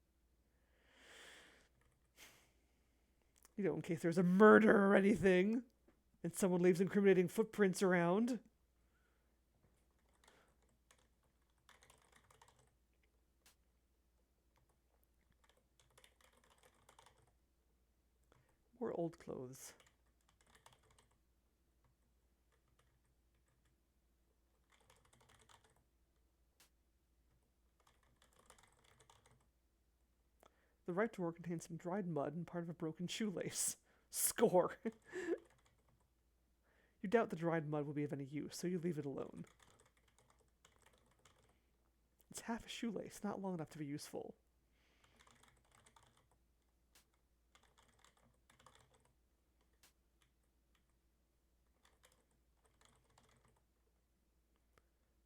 You know, in case there's a murder or anything, and someone leaves incriminating footprints around. More old clothes. The right drawer contains some dried mud and part of a broken shoelace. Score! You doubt the dried mud will be of any use, so you leave it alone. It's half a shoelace, not long enough to be useful.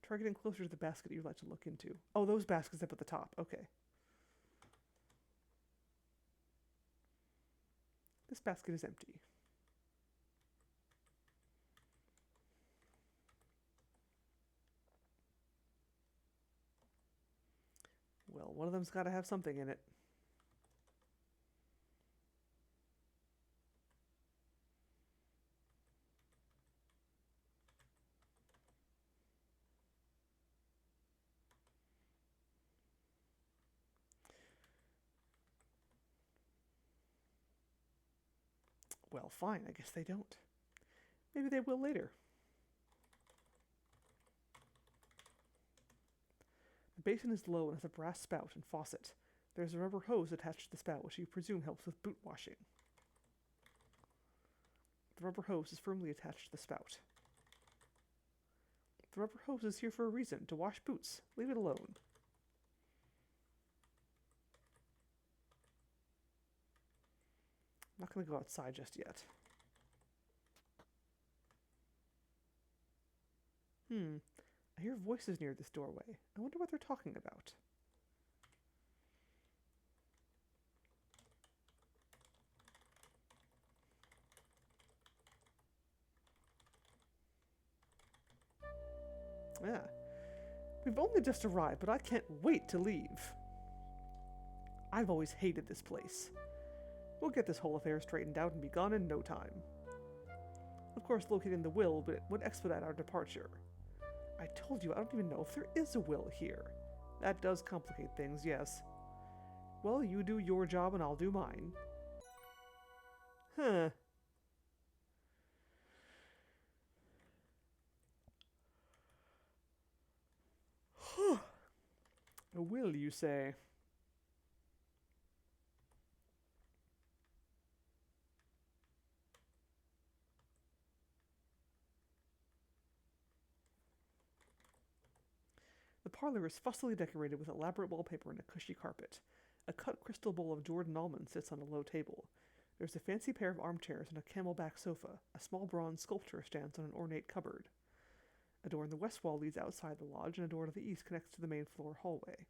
Try getting closer to the basket you'd like to look into. Oh, those baskets up at the top. Okay. This basket is empty. Well, one of them's got to have something in it. Well, fine, I guess they don't. Maybe they will later. The basin is low and has a brass spout and faucet. There is a rubber hose attached to the spout, which you presume helps with boot washing. The rubber hose is firmly attached to the spout. The rubber hose is here for a reason, to wash boots. Leave it alone. Not gonna go outside just yet. I hear voices near this doorway. I wonder what they're talking about. Yeah. We've only just arrived, but I can't wait to leave. I've always hated this place. We'll get this whole affair straightened out and be gone in no time. Of course, locating the will would expedite our departure. I told you, I don't even know if there is a will here. That does complicate things, yes. Well, you do your job and I'll do mine. Huh. A will, you say? The parlor is fussily decorated with elaborate wallpaper and a cushy carpet. A cut crystal bowl of Jordan almond sits on a low table. There's a fancy pair of armchairs and a camelback sofa. A small bronze sculpture stands on an ornate cupboard. A door in the west wall leads outside the lodge, and a door to the east connects to the main floor hallway.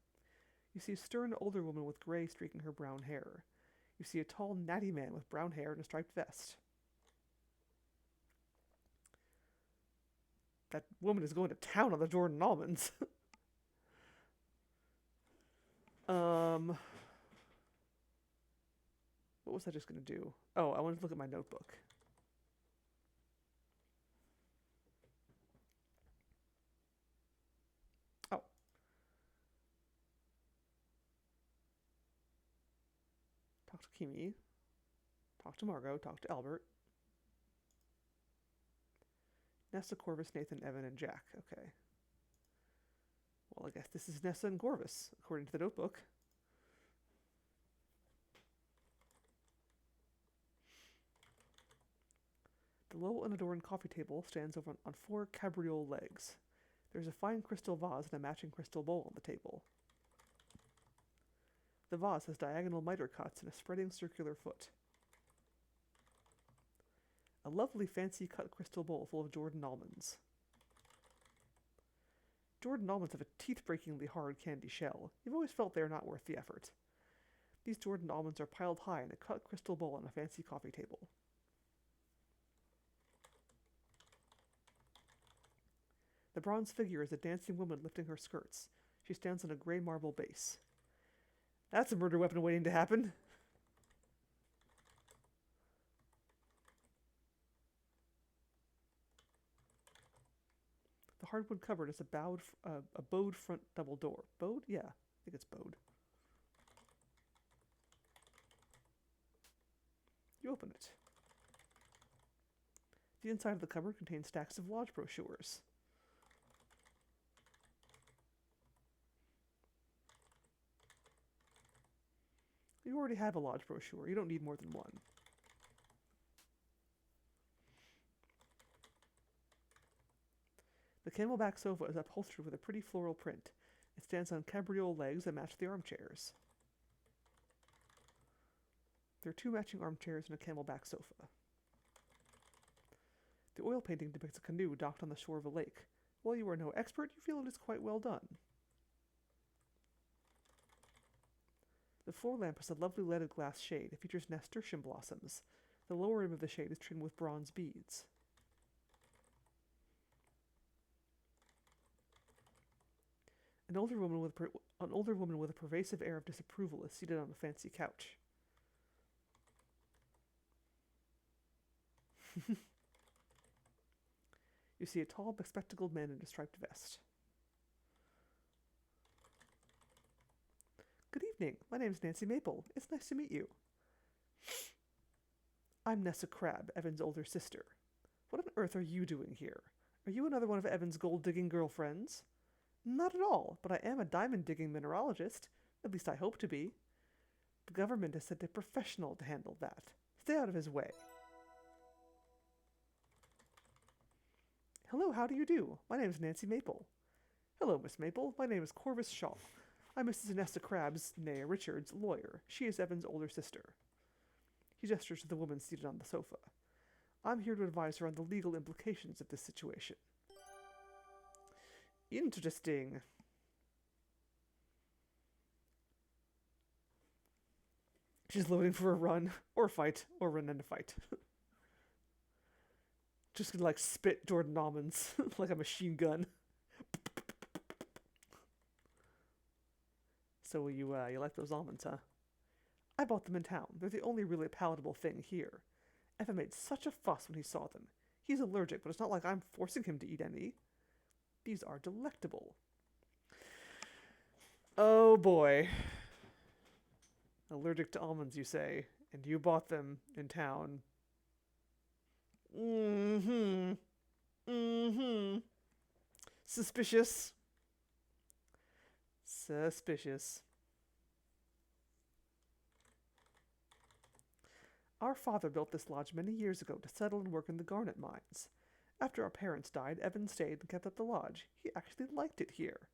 You see a stern older woman with gray streaking her brown hair. You see a tall, natty man with brown hair and a striped vest. That woman is going to town on the Jordan almonds. What was I just going to do? Oh, I wanted to look at my notebook. Oh. Talk to Kimi. Talk to Margot. Talk to Albert. Nessa, Corvus, Nathan, Evan, and Jack. Okay. Well, I guess this is Nessa and Corvus, according to the notebook. The low unadorned coffee table stands over on 4 cabriole legs. There's a fine crystal vase and a matching crystal bowl on the table. The vase has diagonal miter cuts and a spreading circular foot. A lovely fancy cut crystal bowl full of Jordan almonds. Jordan almonds have a teeth-breakingly hard candy shell. You've always felt they are not worth the effort. These Jordan almonds are piled high in a cut crystal bowl on a fancy coffee table. The bronze figure is a dancing woman lifting her skirts. She stands on a gray marble base. That's a murder weapon waiting to happen. The hardwood cupboard is a bowed front double door. Bowed? Yeah, I think it's bowed. You open it. The inside of the cupboard contains stacks of lodge brochures. You already have a lodge brochure. You don't need more than one. The camelback sofa is upholstered with a pretty floral print. It stands on cabriole legs that match the armchairs. There are 2 matching armchairs and a camelback sofa. The oil painting depicts a canoe docked on the shore of a lake. While you are no expert, you feel it is quite well done. The floor lamp has a lovely leaded glass shade. It features nasturtium blossoms. The lower rim of the shade is trimmed with bronze beads. An older woman with a pervasive air of disapproval is seated on a fancy couch. You see a tall, bespectacled man in a striped vest. Good evening. My name is Nancy Maple. It's nice to meet you. I'm Nessa Crabbe, Evan's older sister. What on earth are you doing here? Are you another one of Evan's gold-digging girlfriends? Not at all, but I am a diamond-digging mineralogist. At least I hope to be. The government has sent a professional to handle that. Stay out of his way. Hello, how do you do? My name is Nancy Maple. Hello, Miss Maple. My name is Corvus Shaw. I'm Mrs. Nessa Crabbe's, née Richards, lawyer. She is Evan's older sister. He gestures to the woman seated on the sofa. I'm here to advise her on the legal implications of this situation. Interesting. She's loading for a run, or fight, or run and a fight. Just gonna, like, spit Jordan almonds like a machine gun. So you like those almonds, huh? I bought them in town. They're the only really palatable thing here. Evan made such a fuss when he saw them. He's allergic, but it's not like I'm forcing him to eat any. These are delectable. Oh boy. Allergic to almonds, you say, and you bought them in town. Mm-hmm. Mm-hmm. Suspicious. Suspicious. Our father built this lodge many years ago to settle and work in the garnet mines. After our parents died, Evan stayed and kept up the lodge. He actually liked it here.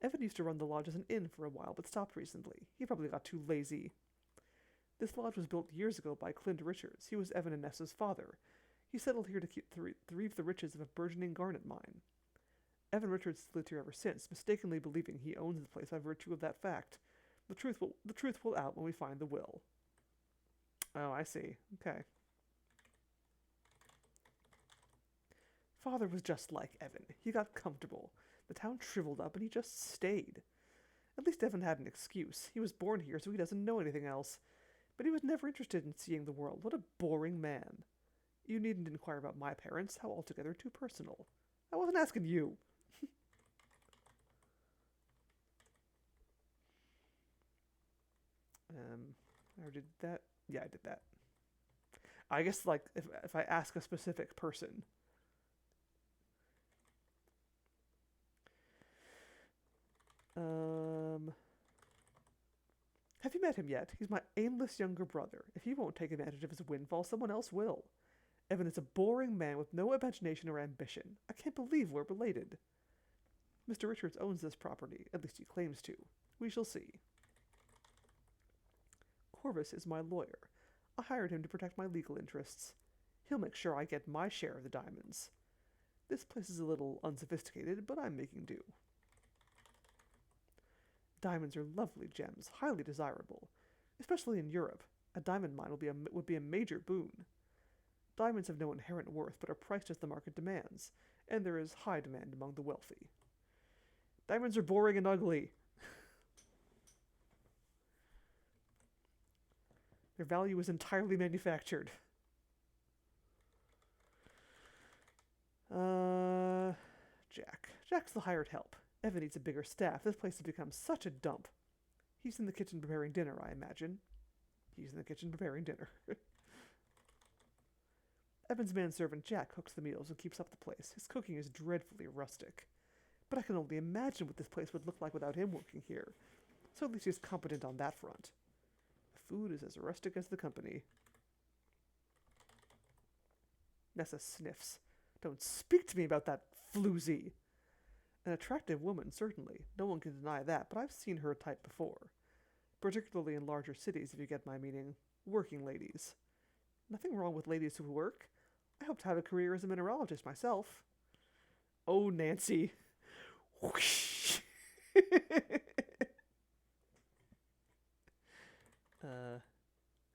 Evan used to run the lodge as an inn for a while, but stopped recently. He probably got too lazy. This lodge was built years ago by Clint Richards. He was Evan and Nessa's father. He settled here to reap the riches of a burgeoning garnet mine. Evan Richards lived here ever since, mistakenly believing he owns the place by virtue of that fact. The truth will out when we find the will. Oh, I see. Okay. Father was just like Evan. He got comfortable. The town shriveled up and he just stayed. At least Evan had an excuse. He was born here, so he doesn't know anything else. But he was never interested in seeing the world. What a boring man. You needn't inquire about my parents. How altogether too personal. I wasn't asking you. I already did that. Yeah, I did that. I guess, like, if I ask a specific person. Have you met him yet? He's my aimless younger brother. If he won't take advantage of his windfall, someone else will. Evan is a boring man with no imagination or ambition. I can't believe we're related. Mr. Richards owns this property. At least he claims to. We shall see. Corvus is my lawyer. I hired him to protect my legal interests. He'll make sure I get my share of the diamonds. This place is a little unsophisticated, but I'm making do. Diamonds are lovely gems, highly desirable. Especially in Europe, a diamond mine would be a major boon. Diamonds have no inherent worth, but are priced as the market demands, and there is high demand among the wealthy. Diamonds are boring and ugly. Their value is entirely manufactured. Jack. Jack's the hired help. Evan needs a bigger staff. This place has become such a dump. He's in the kitchen preparing dinner, I imagine. He's in the kitchen preparing dinner. Evan's manservant Jack cooks the meals and keeps up the place. His cooking is dreadfully rustic. But I can only imagine what this place would look like without him working here. So at least he's competent on that front. The food is as rustic as the company. Nessa sniffs. Don't speak to me about that floozy. An attractive woman, certainly. No one can deny that, but I've seen her type before. Particularly in larger cities, if you get my meaning. Working ladies. Nothing wrong with ladies who work. I hope to have a career as a mineralogist myself. Oh, Nancy. Whoosh.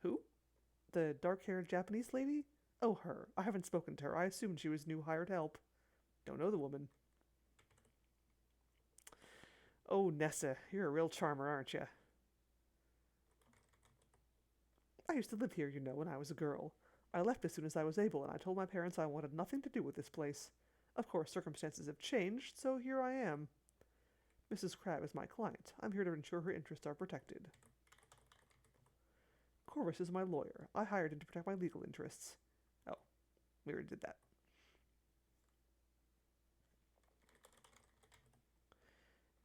Who? The dark-haired Japanese lady? Oh, her. I haven't spoken to her. I assumed she was new hired help. Don't know the woman. Oh, Nessa, you're a real charmer, aren't you? I used to live here, you know, when I was a girl. I left as soon as I was able, and I told my parents I wanted nothing to do with this place. Of course, circumstances have changed, so here I am. Mrs. Crabbe is my client. I'm here to ensure her interests are protected. Corvus is my lawyer. I hired him to protect my legal interests. Oh, we already did that.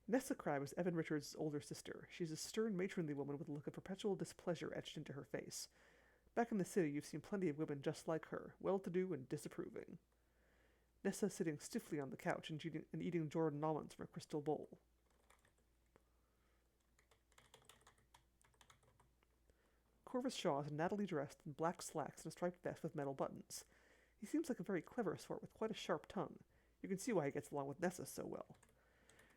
Nessa Crabbe is Evan Richards' older sister. She's a stern, matronly woman with a look of perpetual displeasure etched into her face. Back in the city, you've seen plenty of women just like her, well-to-do and disapproving. Nessa sitting stiffly on the couch and eating Jordan almonds from a crystal bowl. Corvus Shaw is nattily dressed in black slacks and a striped vest with metal buttons. He seems like a very clever sort with quite a sharp tongue. You can see why he gets along with Nessa so well.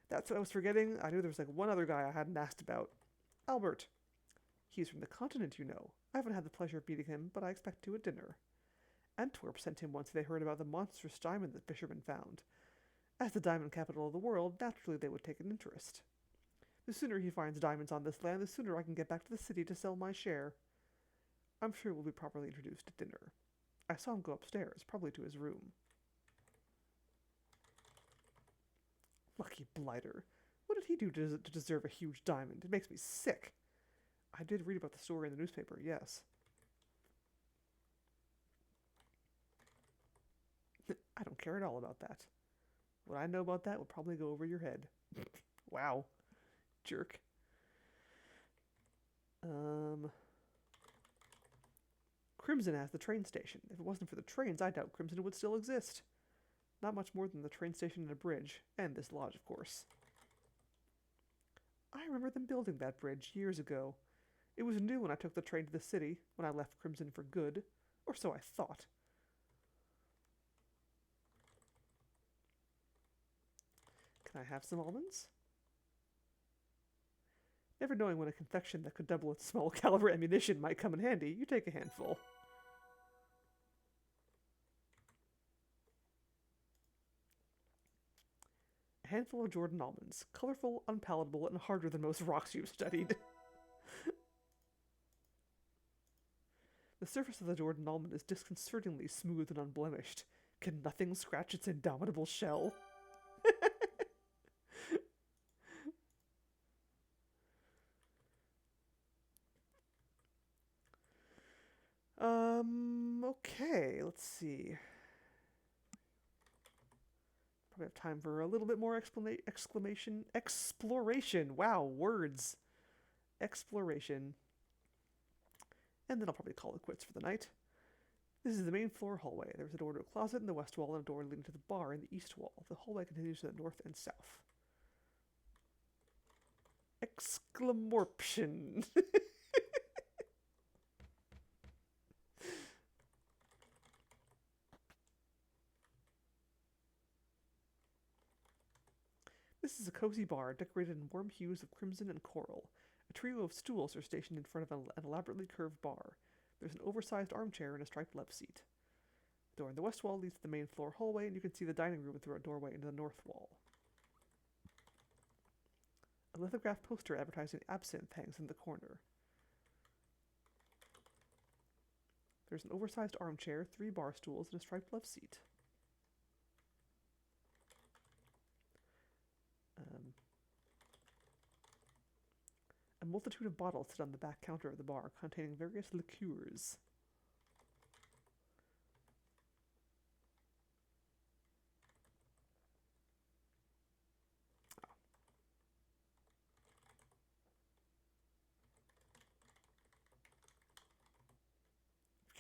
That's what I was forgetting. I knew there was like one other guy I hadn't asked about. Albert. He's from the continent, you know. I haven't had the pleasure of meeting him, but I expect to at dinner. Antwerp sent him once they heard about the monstrous diamond that fishermen found. As the diamond capital of the world, naturally they would take an interest. The sooner he finds diamonds on this land, the sooner I can get back to the city to sell my share. I'm sure we'll be properly introduced at dinner. I saw him go upstairs, probably to his room. Lucky blighter. What did he do to deserve a huge diamond? It makes me sick. I did read about the story in the newspaper, yes. I don't care at all about that. What I know about that would probably go over your head. Wow. Jerk. Crimson has the train station. If it wasn't for the trains, I doubt Crimson would still exist. Not much more than the train station and a bridge. And this lodge, of course. I remember them building that bridge years ago. It was new when I took the train to the city, when I left Crimson for good. Or so I thought. Can I have some almonds? Never knowing when a confection that could double its small caliber ammunition might come in handy, you take a handful. A handful of Jordan almonds. Colorful, unpalatable, and harder than most rocks you've studied. The surface of the Jordan almond is disconcertingly smooth and unblemished. Can nothing scratch its indomitable shell? Okay, let's see. Probably have time for a little bit more exploration. Wow, words. Exploration. And then I'll probably call it quits for the night. This is the main floor hallway. There's a door to a closet in the west wall and a door leading to the bar in the east wall. The hallway continues to the north and south. Exclamorption. This is a cozy bar decorated in warm hues of crimson and coral. A trio of stools are stationed in front of an elaborately curved bar. There's an oversized armchair and a striped love seat. The door in the west wall leads to the main floor hallway, and you can see the dining room through a doorway into the north wall. A lithographed poster advertising absinthe hangs in the corner. There's an oversized armchair, 3 bar stools, and a striped love seat. A multitude of bottles sit on the back counter of the bar, containing various liqueurs.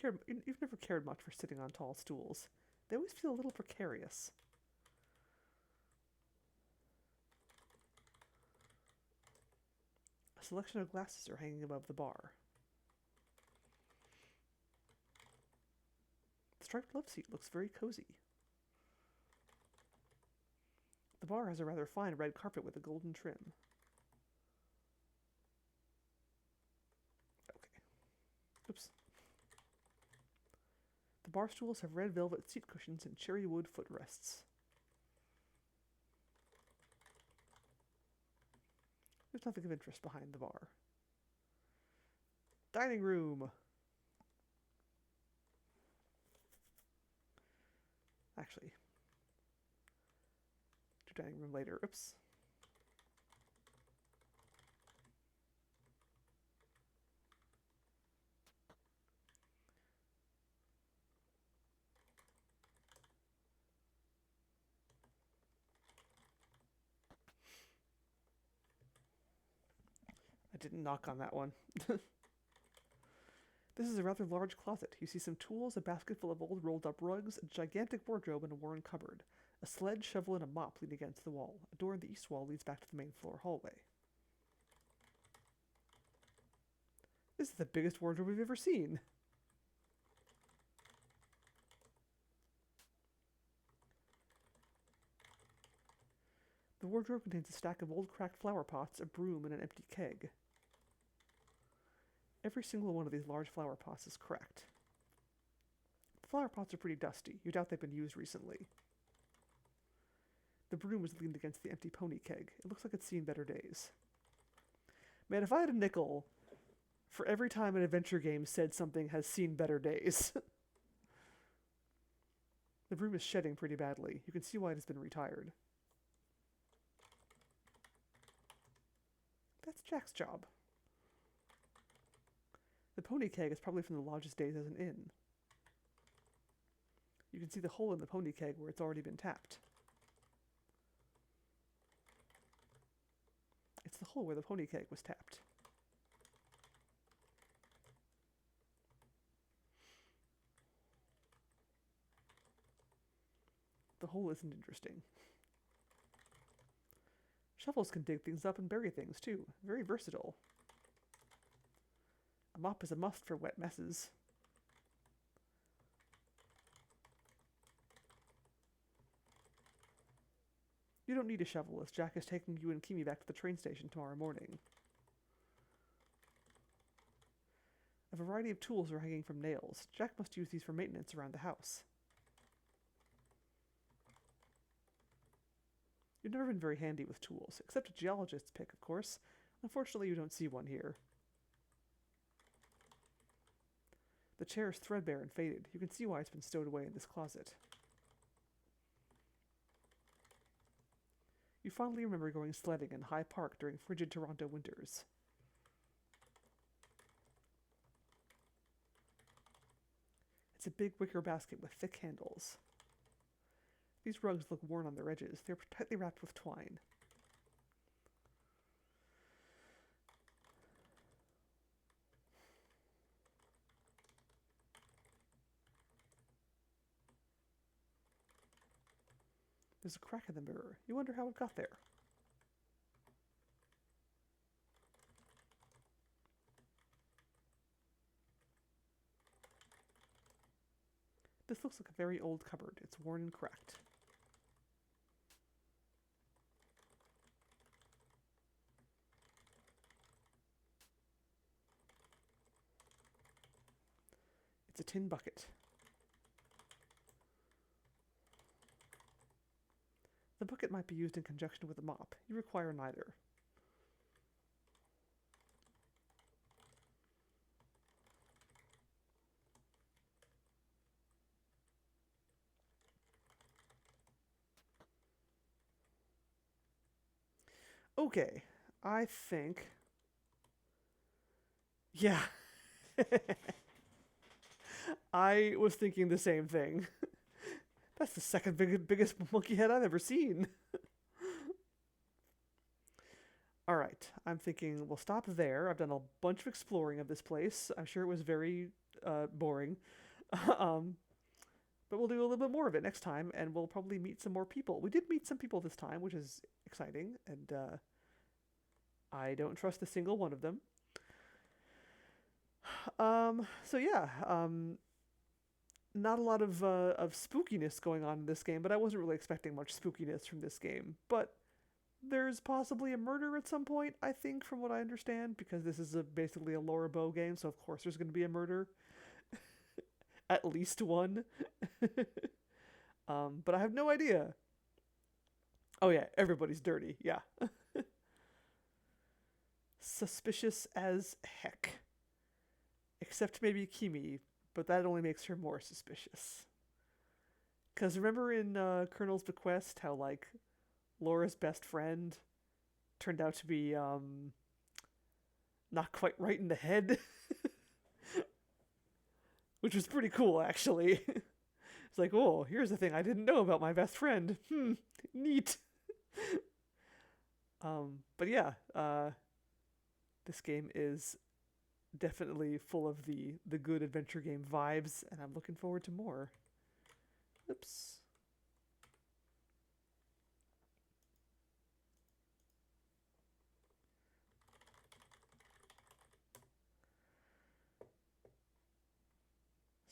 You've never cared much for sitting on tall stools. They always feel a little precarious. A selection of glasses are hanging above the bar. The striped love seat looks very cozy. The bar has a rather fine red carpet with a golden trim. Okay. Oops. The bar stools have red velvet seat cushions and cherry wood footrests. There's nothing of interest behind the bar. Dining room! Actually, do dining room later. Oops. I didn't knock on that one. This is a rather large closet. You see some tools, a basket full of old rolled-up rugs, a gigantic wardrobe, and a worn cupboard. A sled, shovel, and a mop lean against the wall. A door in the east wall leads back to the main floor hallway. This is the biggest wardrobe we've ever seen. The wardrobe contains a stack of old cracked flower pots, a broom, and an empty keg. Every single one of these large flower pots is cracked. The flower pots are pretty dusty. You doubt they've been used recently. The broom is leaned against the empty pony keg. It looks like it's seen better days. Man, if I had a nickel for every time an adventure game said something has seen better days. The broom is shedding pretty badly. You can see why it has been retired. That's Jack's job. The pony keg is probably from the lodge's days as an inn. You can see the hole in the pony keg where it's already been tapped. It's the hole where the pony keg was tapped. The hole isn't interesting. Shovels can dig things up and bury things, too. Very versatile. A mop is a must for wet messes. You don't need a shovel, as Jack is taking you and Kimi back to the train station tomorrow morning. A variety of tools are hanging from nails. Jack must use these for maintenance around the house. You've never been very handy with tools, except a geologist's pick, of course. Unfortunately, you don't see one here. The chair is threadbare and faded. You can see why it's been stowed away in this closet. You fondly remember going sledding in High Park during frigid Toronto winters. It's a big wicker basket with thick handles. These rugs look worn on their edges. They're tightly wrapped with twine. There's a crack in the mirror. You wonder how it got there. This looks like a very old cupboard. It's worn and cracked. It's a tin bucket. The bucket might be used in conjunction with a mop. You require neither. Okay, I think... Yeah. I was thinking the same thing. That's the second biggest monkey head I've ever seen. Alright, I'm thinking we'll stop there. I've done a bunch of exploring of this place. I'm sure it was very boring. But we'll do a little bit more of it next time, and we'll probably meet some more people. We did meet some people this time, which is exciting, and I don't trust a single one of them. So yeah, not a lot of spookiness going on in this game, but I wasn't really expecting much spookiness from this game. But there's possibly a murder at some point, I think, from what I understand, because this is basically a Laura Bow game, so of course there's going to be a murder. At least one. But I have no idea. Oh yeah, everybody's dirty, yeah. Suspicious as heck. Except maybe Kimi, but that only makes her more suspicious. Because remember in Colonel's Bequest how, like, Laura's best friend turned out to be, not quite right in the head? Which was pretty cool, actually. It's like, oh, here's the thing I didn't know about my best friend. Neat. But yeah, this game is definitely full of the good adventure game vibes, and I'm looking forward to more. Oops.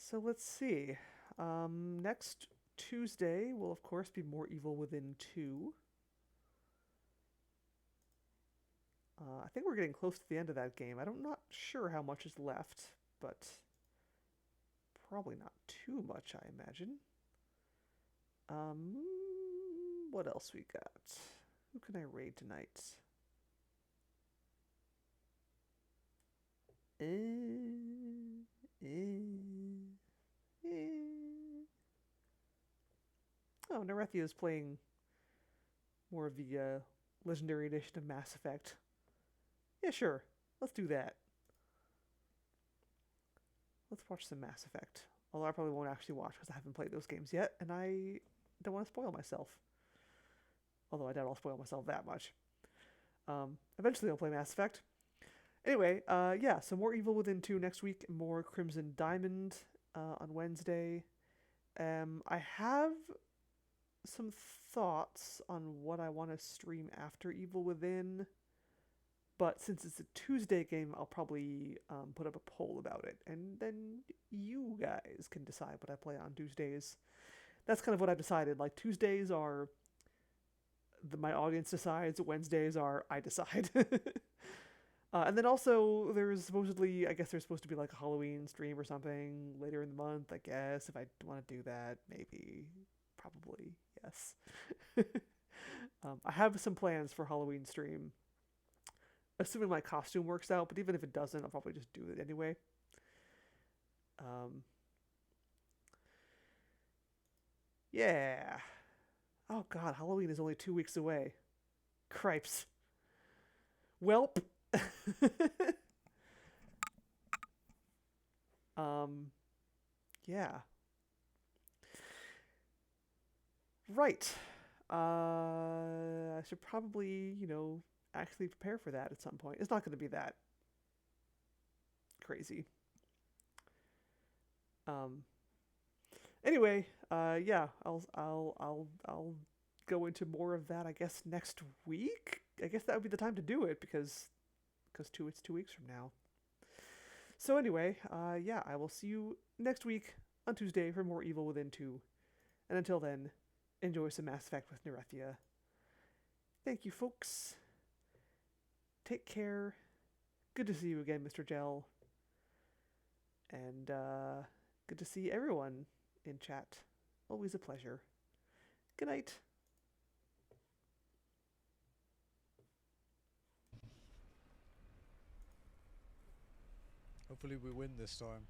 So let's see. Next Tuesday will, of course, be More Evil Within 2. I think we're getting close to the end of that game. I'm not sure how much is left, but probably not too much, I imagine. What else we got? Who can I raid tonight? Oh, Narethia is playing more of the Legendary Edition of Mass Effect. Yeah, sure. Let's do that. Let's watch some Mass Effect. Although I probably won't actually watch because I haven't played those games yet, and I don't want to spoil myself. Although I doubt I'll spoil myself that much. Eventually I'll play Mass Effect. Anyway, yeah, so more Evil Within 2 next week, more Crimson Diamond on Wednesday. I have some thoughts on what I want to stream after Evil Within, but since it's a Tuesday game, I'll probably put up a poll about it, and then you guys can decide what I play on Tuesdays. That's kind of what I've decided. Like, Tuesdays are my audience decides, Wednesdays are I decide. And then also, there's supposed to be like a Halloween stream or something later in the month, I guess. If I want to do that, maybe. Probably, yes. I have some plans for Halloween stream, assuming my costume works out, but even if it doesn't, I'll probably just do it anyway. Yeah. Oh god, Halloween is only 2 weeks away. Cripes. Welp. Yeah. Right. I should probably, actually prepare for that at some point. It's not going to be that crazy. Anyway, yeah, I'll go into more of that, I guess, next week. I guess that would be the time to do it because it's 2 weeks from now. So anyway, yeah, I will see you next week on Tuesday for more Evil Within 2. And until then, enjoy some Mass Effect with Narethia. Thank you, folks. Take care. Good to see you again, Mr. Gel. And good to see everyone in chat. Always a pleasure. Good night. Hopefully we win this time.